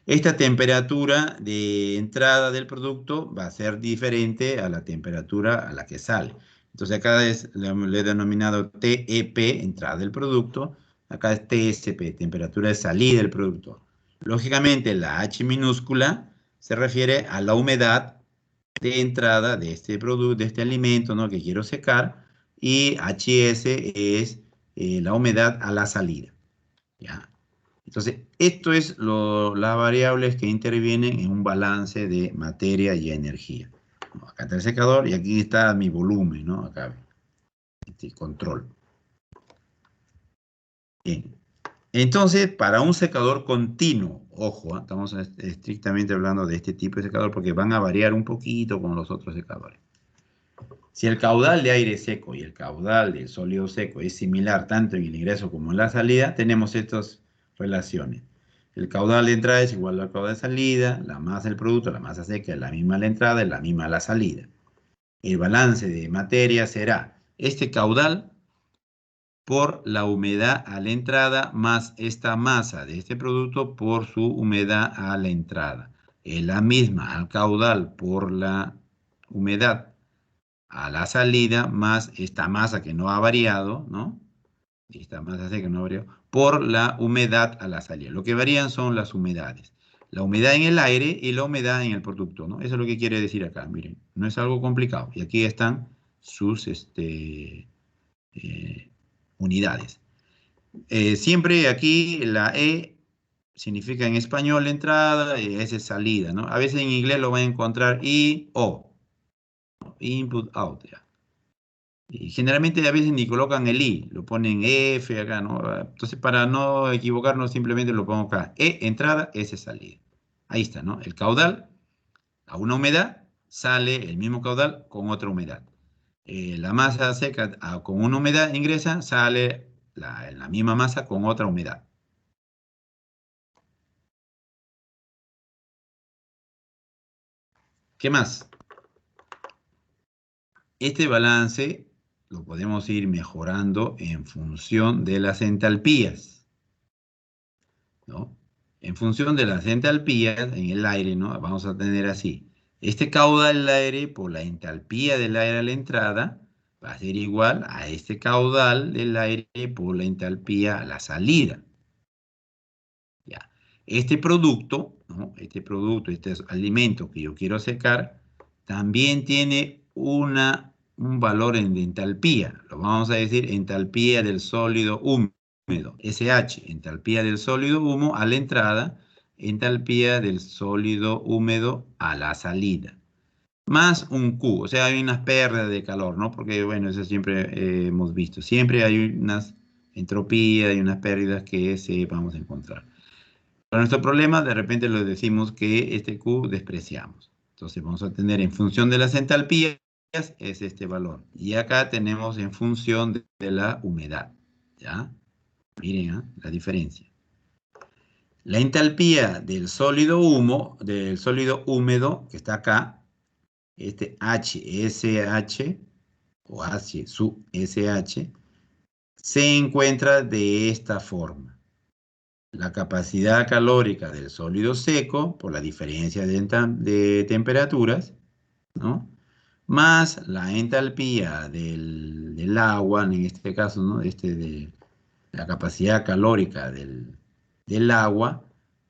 Esta temperatura de entrada del producto va a ser diferente a la temperatura a la que sale. Entonces acá le he denominado TEP, entrada del producto. Acá es TSP, temperatura de salida del producto. Lógicamente la H minúscula se refiere a la humedad de entrada de este producto, de este alimento, ¿no?, que quiero secar, y HS es la humedad a la salida. ¿Ya? Entonces, esto es las variables que intervienen en un balance de materia y energía. Acá está el secador y aquí está mi volumen, ¿no? Acá, este control. Bien. Entonces, para un secador continuo, ojo, estamos estrictamente hablando de este tipo de secador porque van a variar un poquito con los otros secadores. Si el caudal de aire seco y el caudal de sólido seco es similar tanto en el ingreso como en la salida, tenemos estas relaciones. El caudal de entrada es igual al caudal de salida, la masa del producto, la masa seca es la misma a la entrada y la misma a la salida. El balance de materia será este caudal por la humedad a la entrada más esta masa de este producto por su humedad a la entrada. Es la misma al caudal por la humedad a la salida más esta masa que no ha variado, ¿no? Esta masa seca que no ha variado, por la humedad a la salida. Lo que varían son las humedades. La humedad en el aire y la humedad en el producto, ¿no? Eso es lo que quiere decir acá, miren. No es algo complicado. Y aquí están sus unidades. Siempre aquí la E significa en español entrada y S es salida, ¿no? A veces en inglés lo van a encontrar I, O, ¿no? Input, out, ya. Y generalmente a veces ni colocan el I, lo ponen F acá, ¿no? Entonces, para no equivocarnos, simplemente lo pongo acá. E, entrada, S, salida. Ahí está, ¿no? El caudal a una humedad sale el mismo caudal con otra humedad. La masa seca con una humedad ingresa, sale la misma masa con otra humedad. ¿Qué más? Este balance lo podemos ir mejorando en función de las entalpías, ¿no? En función de las entalpías en el aire, ¿no? Vamos a tener así. Este caudal del aire por la entalpía del aire a la entrada va a ser igual a este caudal del aire por la entalpía a la salida. ¿Ya? Este producto, ¿no? Este alimento que yo quiero secar, también tiene un valor en entalpía. Lo vamos a decir entalpía del sólido húmedo. SH, entalpía del sólido húmedo a la entrada, entalpía del sólido húmedo a la salida. Más un Q, o sea, hay unas pérdidas de calor, ¿no? Porque, bueno, eso siempre hemos visto. Siempre hay unas entropías y unas pérdidas que vamos a encontrar. Para nuestro problema, de repente le decimos que este Q despreciamos. Entonces vamos a tener en función de las entalpías, es este valor. Y acá tenemos en función de la humedad. ¿Ya? Miren, ¿eh? La diferencia. La entalpía del sólido húmedo, que está acá, este HSH, o H sub SH, se encuentra de esta forma. La capacidad calórica del sólido seco, por la diferencia de temperaturas, ¿no? Más la entalpía del agua, en este caso, ¿no? De la capacidad calórica del agua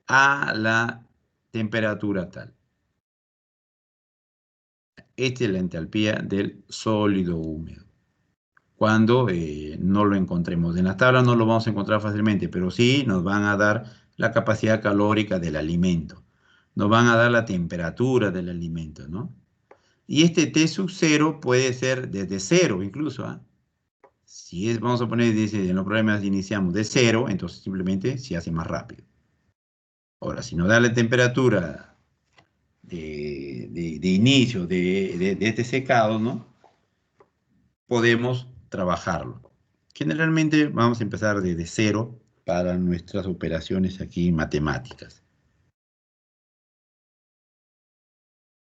a la temperatura tal. Esta es la entalpía del sólido húmedo. Cuando no lo encontremos. En las tablas no lo vamos a encontrar fácilmente, pero sí nos van a dar la capacidad calórica del alimento. Nos van a dar la temperatura del alimento, ¿no? Y este T sub 0 puede ser desde 0 incluso, ¿ah? Si vamos a poner, dice, en los problemas iniciamos de 0, entonces simplemente se hace más rápido. Ahora, si nos da la temperatura de inicio de este secado, ¿no? Podemos trabajarlo. Generalmente vamos a empezar desde 0 para nuestras operaciones aquí matemáticas.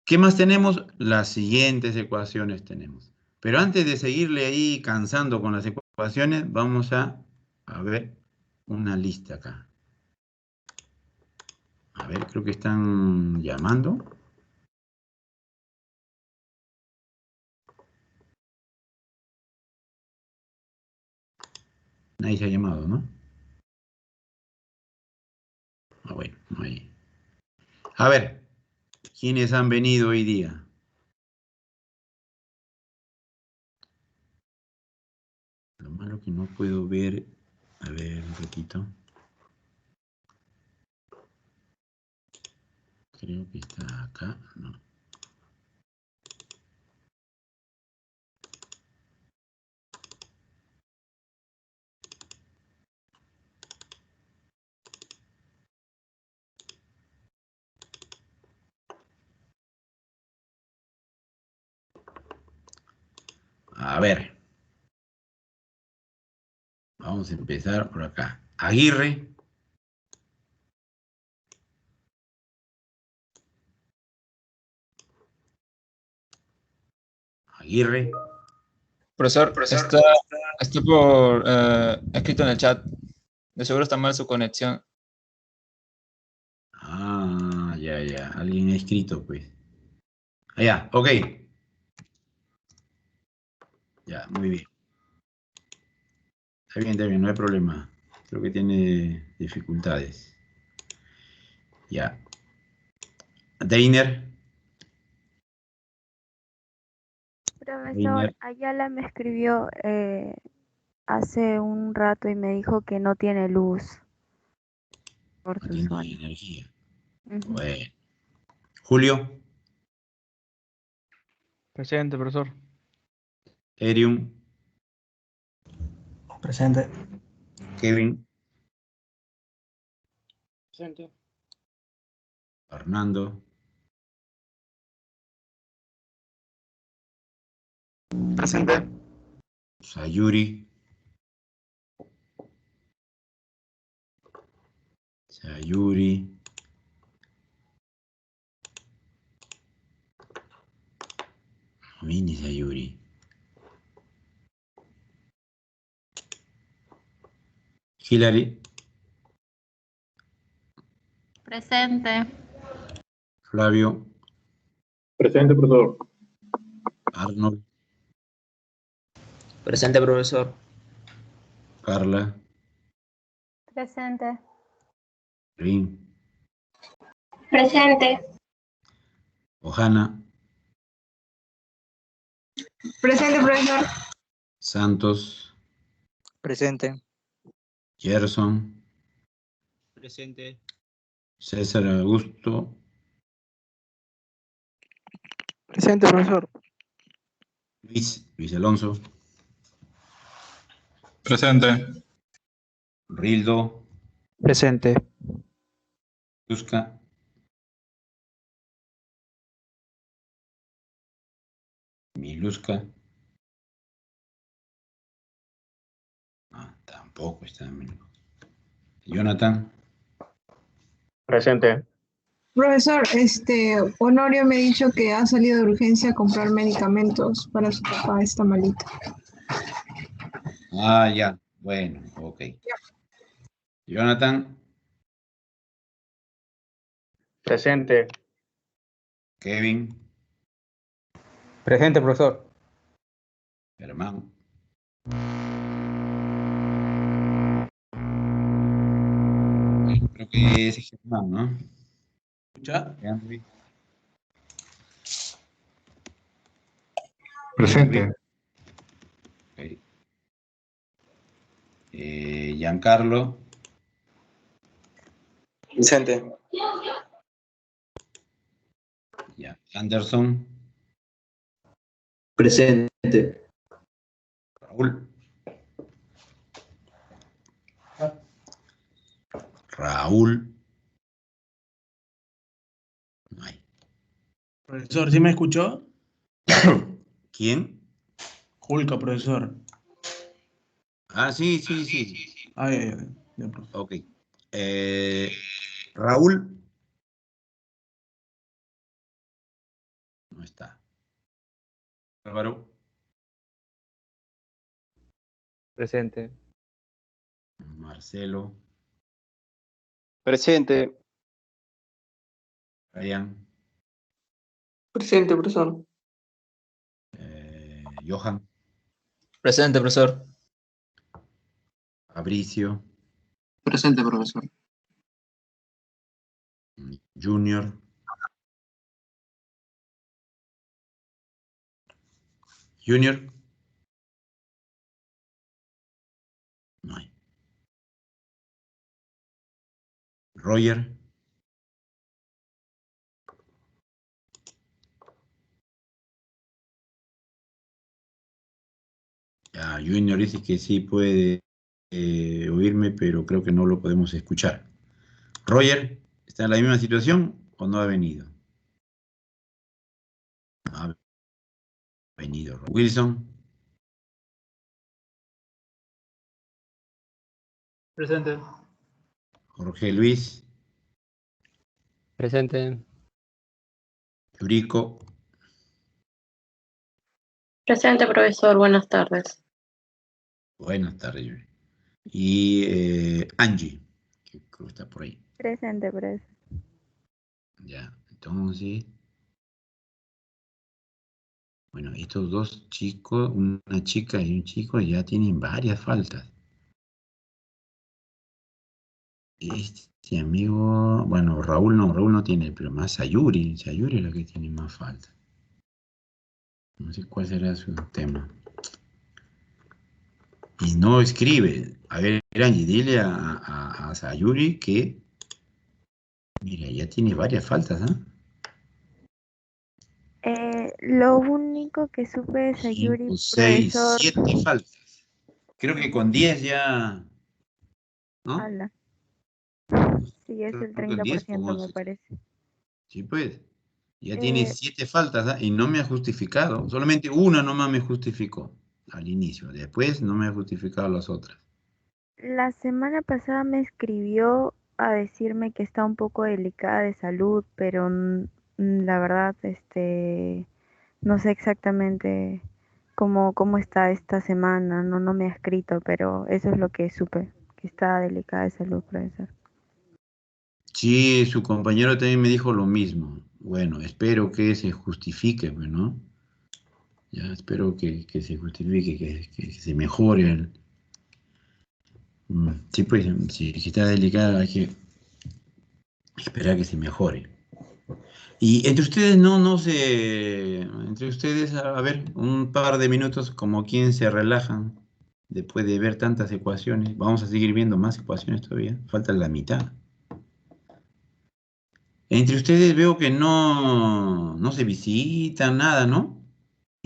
¿Qué más tenemos? Las siguientes ecuaciones tenemos. Pero antes de seguirle ahí cansando con las ecuaciones, vamos a ver una lista acá. A ver, creo que están llamando. Nadie se ha llamado, ¿no? Ah, bueno, no hay. A ver, ¿quiénes han venido hoy día? Lo malo que no puedo ver. A ver, un poquito. Creo que está acá. No. A ver. Vamos a empezar por acá. Aguirre. Aguirre. Profesor, está por escrito en el chat. De seguro está mal su conexión. Ah, ya, ya. Alguien ha escrito, pues. Ah, ya, ok. Ya, muy bien. Está bien, no hay problema. Creo que tiene dificultades. Ya. Deiner. Profesor, Deiner. Ayala me escribió hace un rato y me dijo que no tiene luz por No su tiene zona. energía. Ujú. Bueno. Julio. Presente, profesor. Erium. Presente. Kevin. Presente. Fernando. Presente. Sayuri. Sayuri. Mini Sayuri. Hillary. Presente. Flavio. Presente, profesor. Arnold. Presente, profesor. Carla. Presente. Rin. Presente. Ohana. Presente, profesor. Santos. Presente. Gerson. Presente. César Augusto. Presente, profesor. Luis Alonso. Presente. Rildo. Presente. Yuska. Miluska. Ah, tampoco está. Jonathan. Presente. Profesor, Honorio me ha dicho que ha salido de urgencia a comprar medicamentos para su papá, está malito. Ah, ya. Bueno, ok. Jonathan. Presente. Kevin. Presente, profesor. Germán. Creo que es Germán, ¿no? ¿Escucha? Henry. Presente. Ok. Giancarlo. Presente. Ya. Anderson. Presente. Raúl. Raúl. No hay. Profesor, ¿sí me escuchó? ¿Quién? Julka, profesor. Ah, sí, sí, sí. Ay, ay, ay. Ya, profe. Ok. Raúl. No está. Álvaro. Presente. Marcelo. Presente. Brian, Presente, profesor. Johan, Presente, profesor. Fabricio, Presente, profesor. Junior, Junior. No hay. Roger. Ya, Junior dice que sí puede oírme, pero creo que no lo podemos escuchar. Roger, ¿está en la misma situación o no ha venido? No ha venido. Wilson, Presente. Jorge Luis, Presente. Yuriko, Presente, profesor. Buenas tardes. buenas tardes, Yuri. Y Angie, que creo que está por ahí. Presente, profesor. Ya, entonces, bueno, estos dos chicos, una chica y un chico, ya tienen varias faltas. Este amigo, bueno, Raúl no tiene, pero más Sayuri es la que tiene más faltas. No sé cuál será su tema. Y no escribe. A ver, Angie, dile a Sayuri que, mira, ya tiene varias faltas, ¿ah? Lo único que supe de Sayuri, 5, 6, profesor, 7 faltas. Creo que con 10 ya, ¿no? ala, sí, es el Creo que con 10 con 30% me 11. parece. Sí, pues. Ya tiene Eh, 7 faltas, ¿ah? Y no me ha justificado. Solamente una nomás me justificó al inicio. Después no me ha justificado las otras. la semana pasada me escribió a decirme que está un poco delicada de salud, pero la verdad, no sé exactamente cómo está esta semana, no me ha escrito, pero eso es lo que supe, que está delicada de salud, profesor. Sí, su compañero también me dijo lo mismo. Bueno, espero que se justifique, pues, ¿no? Ya espero que se justifique, que se mejore. Sí, pues, si está delicada hay que esperar que se mejore. Y entre ustedes entre ustedes, a ver, un par de minutos como quien se relajan después de ver tantas ecuaciones. Vamos a seguir viendo más ecuaciones todavía, falta la mitad. Entre ustedes veo que no se visitan nada, ¿no?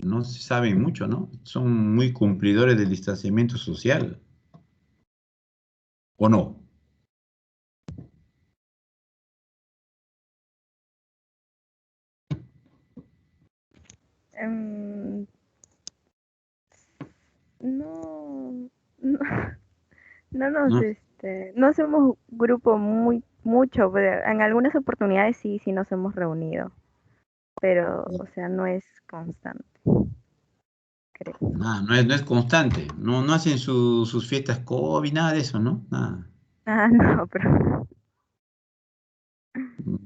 No se saben mucho, ¿no? Son muy cumplidores del distanciamiento social, ¿o no? Em, no, no, ¿No? no somos grupo mucho, pero en algunas oportunidades sí nos hemos reunido, pero, o sea, no es constante, creo. Nada, no es constante. No hacen sus fiestas COVID, nada de eso, ¿no? Nada. Ah, no, pero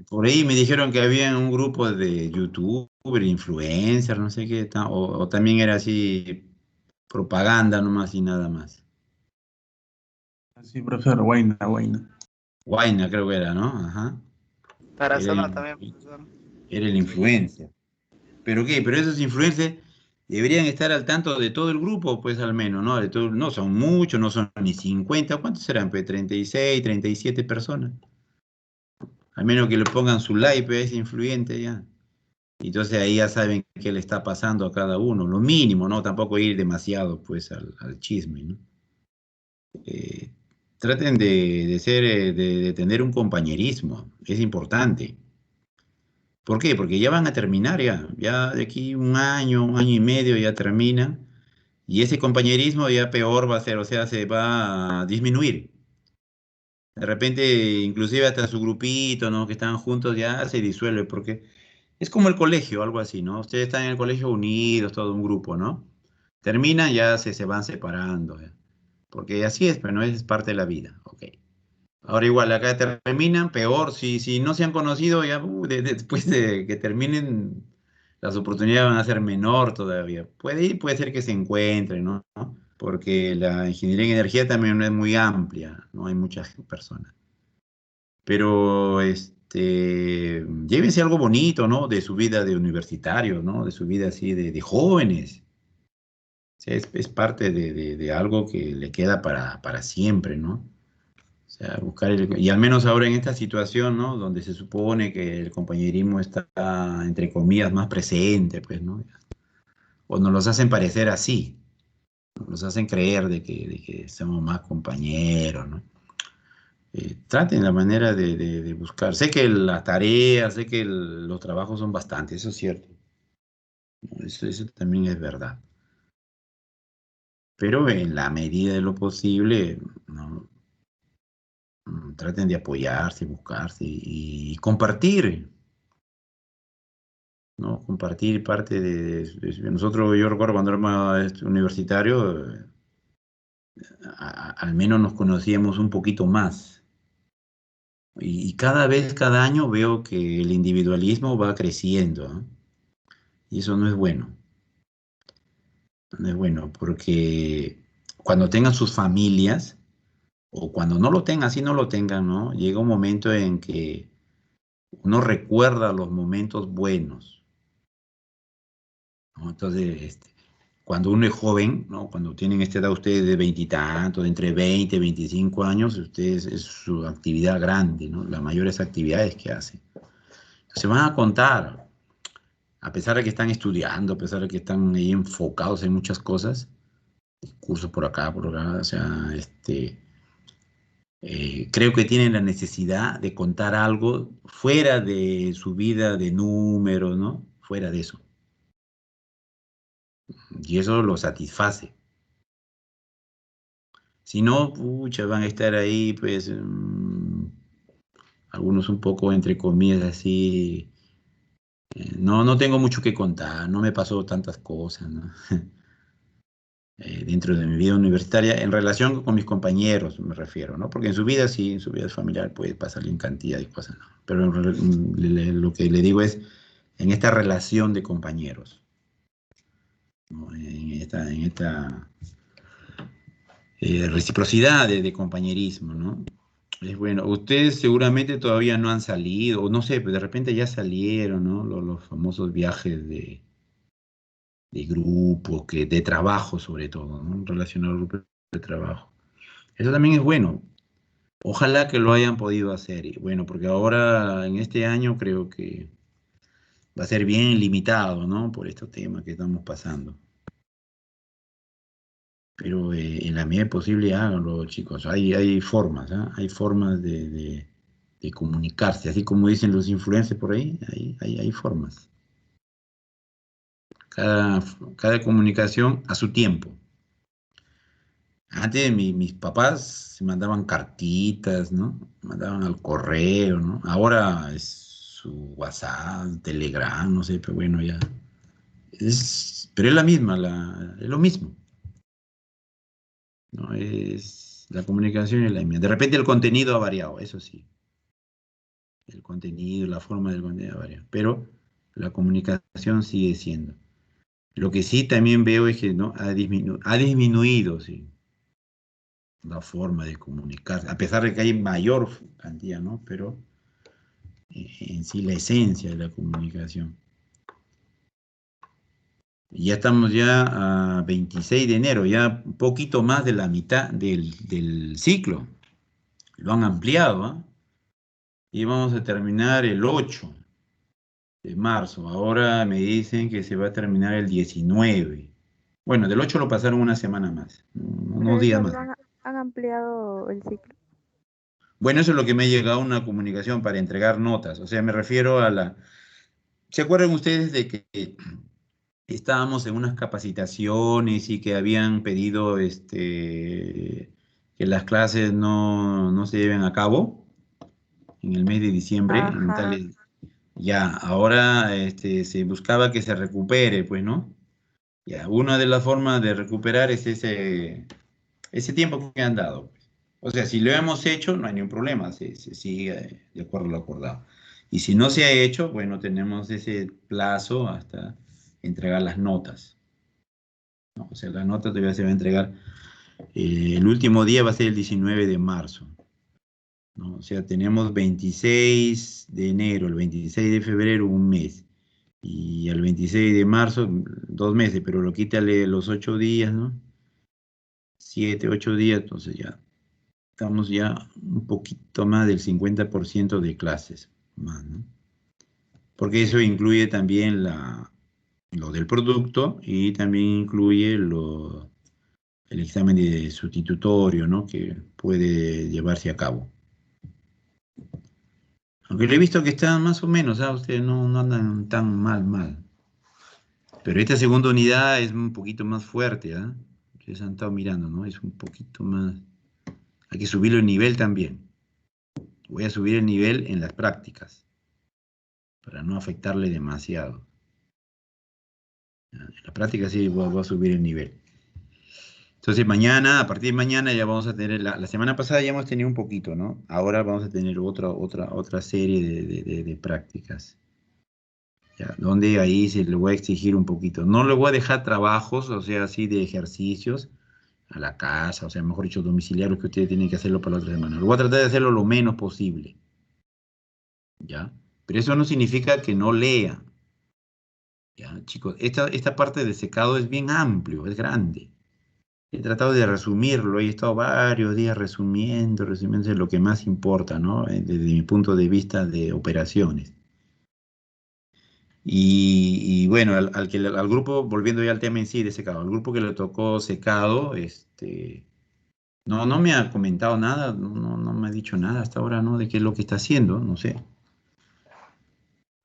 Por ahí me dijeron que había un grupo de youtuber, influencer, no sé qué, o también era así propaganda nomás y nada más. Sí, profesor, Guayna. Guayna creo que era, ¿no? Ajá. Era Tarazona el, también, profesor. era el influencer. ¿Pero qué? Pero esos influencers deberían estar al tanto de todo el grupo, pues al menos, ¿no? No son muchos, no son ni 50. ¿Cuántos serán? Pues 36, 37 personas. Al menos que le pongan su like, pues, a ese influyente ya. Entonces ahí ya saben qué le está pasando a cada uno, lo mínimo, ¿no? Tampoco ir demasiado, pues, al chisme, ¿no? Eh, traten de tener un compañerismo, es importante. ¿Por qué? Porque ya van a terminar ya de aquí un año y medio ya termina, y ese compañerismo ya peor va a ser, o sea, se va a disminuir. De repente, inclusive hasta su grupito, ¿no? Que están juntos ya se disuelve, porque es como el colegio, algo así, ¿no? Ustedes están en el colegio unidos, todo un grupo, ¿no? Terminan, ya se van separando, porque así es, pero no es parte de la vida, ok. Ahora igual, acá terminan, peor, si no se han conocido, ya después de que terminen, las oportunidades van a ser menor todavía. Puede ser que se encuentren, ¿no? Porque la ingeniería en energía también no es muy amplia, no hay muchas personas. Pero llévense algo bonito, ¿no? De su vida de universitario, ¿no? De su vida así de jóvenes. O sea, es parte de algo que le queda para siempre, ¿no? O sea, buscar y al menos ahora en esta situación, ¿no? Donde se supone que el compañerismo está, entre comillas, más presente, pues, ¿no? O nos los hacen parecer así, nos hacen creer de que somos más compañeros, ¿no? Traten la manera de buscar. Sé que las tareas, sé que los trabajos son bastantes, eso es cierto, ¿no? Eso también es verdad. Pero en la medida de lo posible, ¿no? Traten de apoyarse, buscarse y compartir, ¿no? Compartir parte nosotros, yo recuerdo cuando éramos universitario, al menos nos conocíamos un poquito más. Y cada vez, cada año veo que el individualismo va creciendo, ¿no? Y eso no es bueno. No es bueno porque cuando tengan sus familias, o cuando no lo tengan, si no lo tengan, ¿no? Llega un momento en que uno recuerda los momentos buenos, ¿no? Entonces, cuando uno es joven, ¿no? Cuando tienen esta edad ustedes de veintitantos, entre 20 y 25 años, ustedes es su actividad grande, ¿no? Las mayores actividades que hacen. Se van a contar, a pesar de que están estudiando, a pesar de que están ahí enfocados en muchas cosas, cursos por acá, o sea, creo que tienen la necesidad de contar algo fuera de su vida de números, ¿no? Fuera de eso. Y eso lo satisface. Si no, pucha, van a estar ahí, pues, algunos un poco, entre comillas, así. No tengo mucho que contar, no me pasó tantas cosas, ¿no? Dentro de mi vida universitaria, en relación con mis compañeros, me refiero, ¿no? Porque en su vida, sí, en su vida familiar puede pasarle en cantidad de cosas, ¿no? Pero lo que le digo es, en esta relación de compañeros, ¿no? En esta reciprocidad de compañerismo, ¿no? Es bueno, ustedes seguramente todavía no han salido, o no sé, pero de repente ya salieron, ¿no? Los famosos viajes de grupo, de trabajo sobre todo, ¿no? Relacionado al grupo de trabajo. Eso también es bueno. Ojalá que lo hayan podido hacer. Y bueno, porque ahora en este año creo que va a ser bien limitado, ¿no? Por estos temas que estamos pasando. Pero en la medida posible háganlo, chicos. Hay formas, ¿ah? Hay formas de comunicarse. Así como dicen los influencers por ahí, hay formas. Cada comunicación a su tiempo. Antes mis papás se mandaban cartitas, ¿no? Mandaban al correo, ¿no? Ahora es su WhatsApp, Telegram, no sé, pero bueno, ya. Pero es la misma, es lo mismo, ¿no? La comunicación es la misma. De repente el contenido ha variado, eso sí. El contenido, la forma del contenido ha variado, pero la comunicación sigue siendo. Lo que sí también veo es que, ¿no? Ha disminuido, sí, la forma de comunicarse, a pesar de que hay mayor cantidad, ¿no? Pero en sí la esencia de la comunicación. Y ya estamos ya a 26 de enero, ya un poquito más de la mitad del ciclo. Lo han ampliado, ¿ah? Y vamos a terminar el 8 de marzo. Ahora me dicen que se va a terminar el 19. Bueno, del 8 lo pasaron una semana más, unos días Profesor, más. han ampliado el ciclo. Bueno, eso es lo que me ha llegado una comunicación para entregar notas. O sea, me refiero a ¿Se acuerdan ustedes de que estábamos en unas capacitaciones y que habían pedido que las clases no se lleven a cabo en el mes de diciembre? Ajá. Ya, ahora se buscaba que se recupere, pues, ¿no? Ya, una de las formas de recuperar es ese tiempo que han dado, pues. O sea, si lo hemos hecho, no hay ningún problema, se sigue de acuerdo a lo acordado. Y si no se ha hecho, bueno, tenemos ese plazo hasta entregar las notas, ¿no? O sea, las notas todavía se va a entregar, el último día va a ser el 19 de marzo, ¿no? O sea, tenemos 26 de enero, el 26 de febrero, un mes. Y el 26 de marzo, 2 meses, pero lo quítale los 8 días, ¿no? 7, 8 días, entonces ya estamos ya un poquito más del 50% de clases más, ¿no? Porque eso incluye también lo del producto y también incluye el examen de sustitutorio, ¿no? Que puede llevarse a cabo. Aunque lo he visto que están más o menos, ¿ah? Ustedes no andan tan mal. Pero esta segunda unidad es un poquito más fuerte, ¿ah? Ustedes han estado mirando, ¿no? Es un poquito más. Hay que subirlo el nivel también. Voy a subir el nivel en las prácticas, para no afectarle demasiado. En la práctica sí voy a subir el nivel. Entonces mañana, a partir de mañana ya vamos a tener, la semana pasada ya hemos tenido un poquito, ¿no? Ahora vamos a tener otra serie de prácticas, ¿ya? Donde ahí se le voy a exigir un poquito. No le voy a dejar trabajos, o sea, así de ejercicios a la casa, o sea, mejor dicho, domiciliarios que ustedes tienen que hacerlo para la otra semana. Lo voy a tratar de hacerlo lo menos posible, ¿ya? Pero eso no significa que no lea, ¿ya? Chicos, esta parte de secado es bien amplio, es grande. He tratado de resumirlo, he estado varios días resumiendo lo que más importa, ¿no? Desde mi punto de vista de operaciones. Y bueno, al grupo, volviendo ya al tema en sí de secado, al grupo que le tocó secado, no me ha comentado nada, no me ha dicho nada hasta ahora, ¿no? De qué es lo que está haciendo, no sé.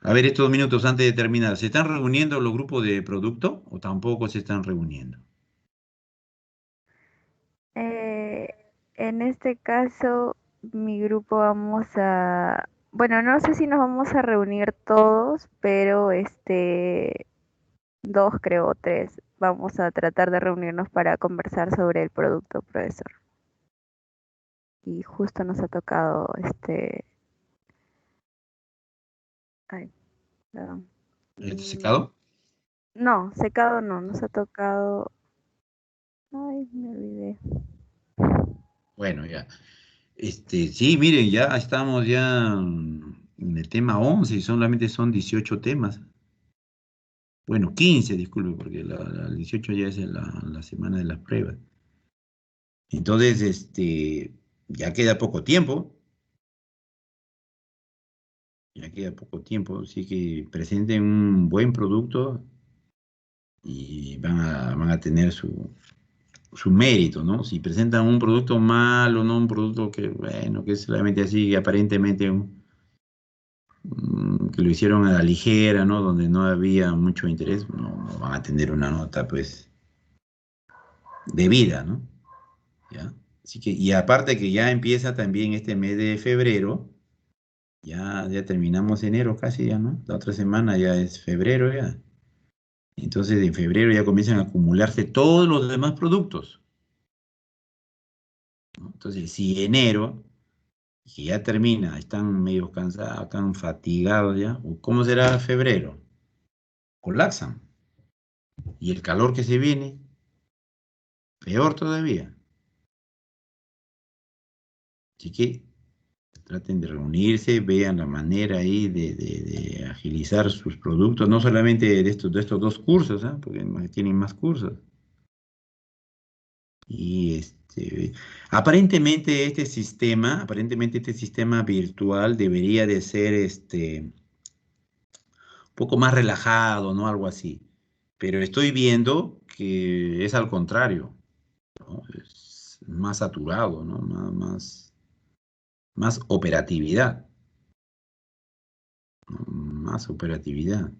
A ver, estos minutos antes de terminar, ¿se están reuniendo los grupos de producto o tampoco se están reuniendo? Eh, en este caso, mi grupo bueno, no sé si nos vamos a reunir todos, pero dos, creo, o tres, vamos a tratar de reunirnos para conversar sobre el producto, profesor. Y justo nos ha tocado ay, perdón. ¿El secado? No, secado no, nos ha tocado. Ay, me olvidé. Bueno, ya. Sí, miren, ya estamos ya en el tema 11 y solamente son 18 temas. Bueno, 15, disculpe, porque el 18 ya es la semana de las pruebas. Entonces, ya queda poco tiempo. Ya queda poco tiempo, así que presenten un buen producto y van a tener su mérito, ¿no? Si presentan un producto malo, no un producto que, bueno, que es solamente así, aparentemente que lo hicieron a la ligera, ¿no? Donde no había mucho interés, no van a tener una nota, pues, debida, ¿no? ¿Ya? Así que, y aparte que ya empieza también este mes de febrero, ya terminamos enero casi ya, ¿no? La otra semana ya es febrero ya. Entonces en febrero ya comienzan a acumularse todos los demás productos, ¿no? Entonces, si enero, que ya termina, están medio cansados, están fatigados ya, ¿cómo será febrero? Colapsan. Y el calor que se viene, peor todavía. Así que traten de reunirse, vean la manera ahí de agilizar sus productos, no solamente de estos dos cursos, ¿ah? Porque tienen más cursos. Y aparentemente este sistema virtual debería de ser un poco más relajado, ¿no? Algo así. Pero estoy viendo que es al contrario, ¿no? Es más saturado, ¿no? Más operatividad, ¿no? Más operatividad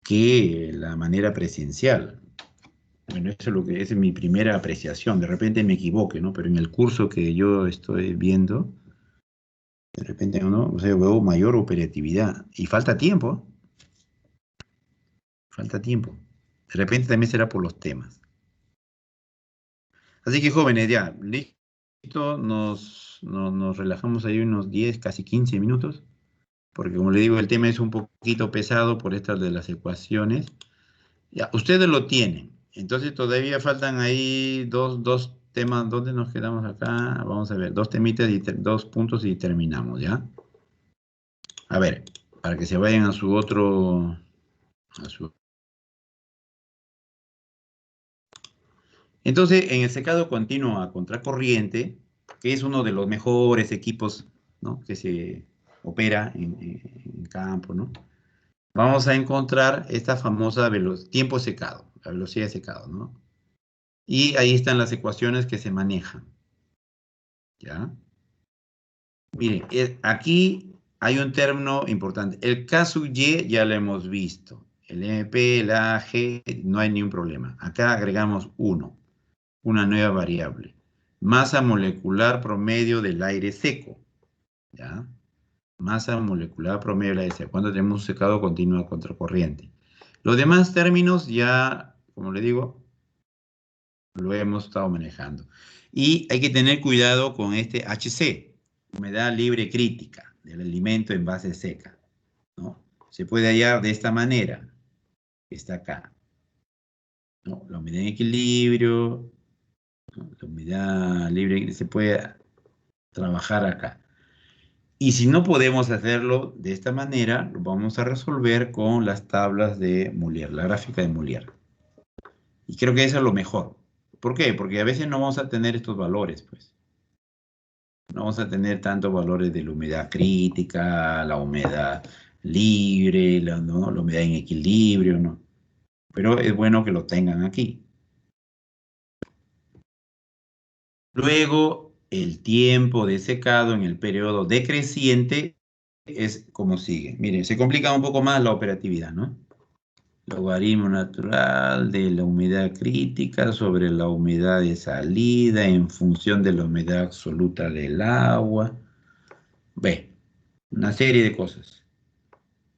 que la manera presencial. Bueno, eso es lo que es mi primera apreciación. De repente me equivoque, ¿no? Pero en el curso que yo estoy viendo, de repente, ¿no? O sea, veo mayor operatividad. Y falta tiempo. Falta tiempo. De repente también será por los temas. Así que jóvenes, ya, listo. nos relajamos ahí unos 10, casi 15 minutos, porque como le digo, el tema es un poquito pesado por estas de las ecuaciones. Ya, ustedes lo tienen, entonces todavía faltan ahí dos temas. ¿Dónde nos quedamos acá? Vamos a ver, dos temitas y dos puntos y terminamos, ¿ya? A ver, para que se vayan a su otro... Entonces, en el secado continuo a contracorriente, que es uno de los mejores equipos, ¿no?, que se opera en campo, ¿no?, vamos a encontrar esta famosa tiempo secado, la velocidad de secado, ¿no? Y ahí están las ecuaciones que se manejan, ¿ya? Miren, aquí hay un término importante. El K sub Y ya lo hemos visto. El MP, el AG, no hay ningún problema. Acá agregamos una nueva variable. Masa molecular promedio del aire seco, ¿ya? Masa molecular promedio del aire seco, cuando tenemos un secado continuo a contracorriente. Los demás términos ya, como le digo, lo hemos estado manejando. Y hay que tener cuidado con este HC, humedad libre crítica del alimento en base seca, ¿no? Se puede hallar de esta manera, está acá, ¿no? La humedad en equilibrio, ¿no? La humedad libre se puede trabajar acá. Y si no podemos hacerlo de esta manera, lo vamos a resolver con las tablas de Moulier, la gráfica de Moulier. Y creo que eso es lo mejor. ¿Por qué? Porque a veces no vamos a tener estos valores, pues. No vamos a tener tantos valores de la humedad crítica, la humedad libre, ¿no?, la humedad en equilibrio, ¿no? Pero es bueno que lo tengan aquí. Luego, el tiempo de secado en el periodo decreciente es como sigue. Miren, se complica un poco más la operatividad, ¿no? Logaritmo natural de la humedad crítica sobre la humedad de salida en función de la humedad absoluta del agua. Ve, una serie de cosas.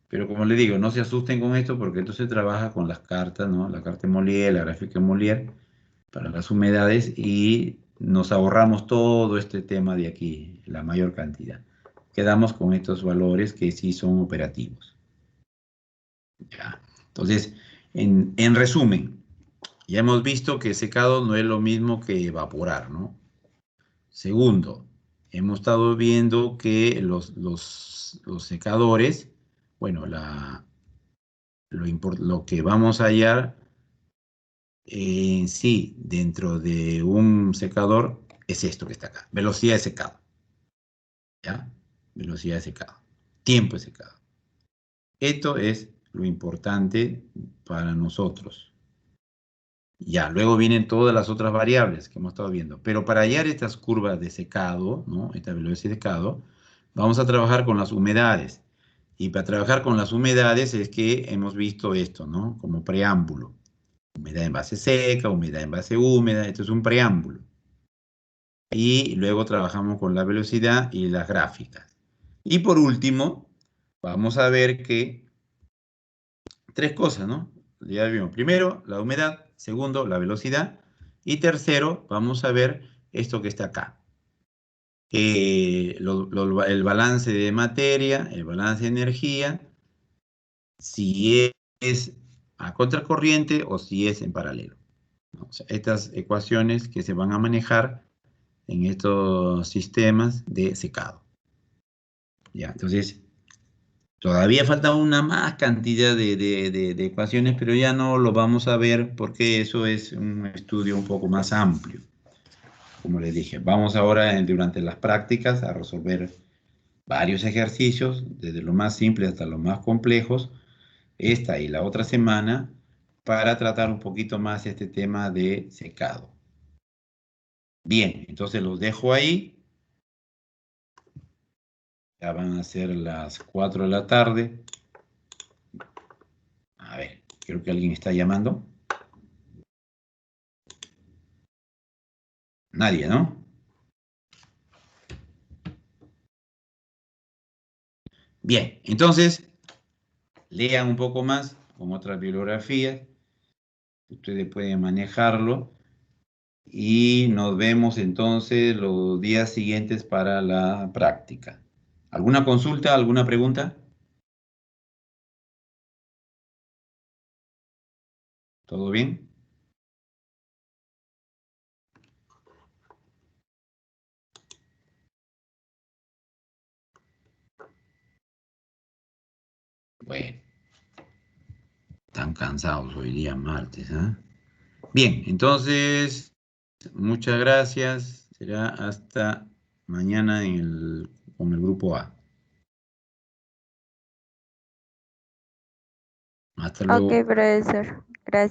Pero como le digo, no se asusten con esto porque entonces se trabaja con las cartas, ¿no? La carta de Moulier, la gráfica de Moulier para las humedades y nos ahorramos todo este tema de aquí, la mayor cantidad. Quedamos con estos valores que sí son operativos. Ya. Entonces, en resumen, ya hemos visto que secado no es lo mismo que evaporar, ¿no? Segundo, hemos estado viendo que los secadores, bueno, lo que vamos a hallar en sí dentro de un secador es esto que está acá, velocidad de secado, ¿ya? Velocidad de secado, tiempo de secado. Esto es lo importante para nosotros. Ya, luego vienen todas las otras variables que hemos estado viendo. Pero para hallar estas curvas de secado, ¿no?, esta velocidad de secado, vamos a trabajar con las humedades. Y para trabajar con las humedades es que hemos visto esto, ¿no?, como preámbulo. Humedad en base seca, humedad en base húmeda, esto es un preámbulo. Y luego trabajamos con la velocidad y las gráficas. Y por último, vamos a ver que tres cosas, ¿no? Ya vimos. Primero, la humedad. Segundo, la velocidad. Y tercero, vamos a ver esto que está acá. El balance de materia, el balance de energía, si es a contracorriente o si es en paralelo, ¿no? O sea, estas ecuaciones que se van a manejar en estos sistemas de secado. Ya, entonces, todavía falta una más cantidad de ecuaciones, pero ya no lo vamos a ver porque eso es un estudio un poco más amplio. Como les dije, vamos ahora durante las prácticas a resolver varios ejercicios, desde lo más simple hasta los más complejos, esta y la otra semana, para tratar un poquito más este tema de secado. Bien, entonces los dejo ahí. Ya van a ser las 4 de la tarde. A ver, creo que alguien está llamando. Nadie, ¿no? Bien, entonces, lean un poco más con otras bibliografías. Ustedes pueden manejarlo. y nos vemos entonces los días siguientes para la práctica. ¿Alguna consulta, alguna pregunta? ¿Todo bien? Bueno, están cansados hoy día martes, ¿ah? Bien, entonces, muchas gracias. Será hasta mañana con el grupo A. Hasta luego. Ok, profesor.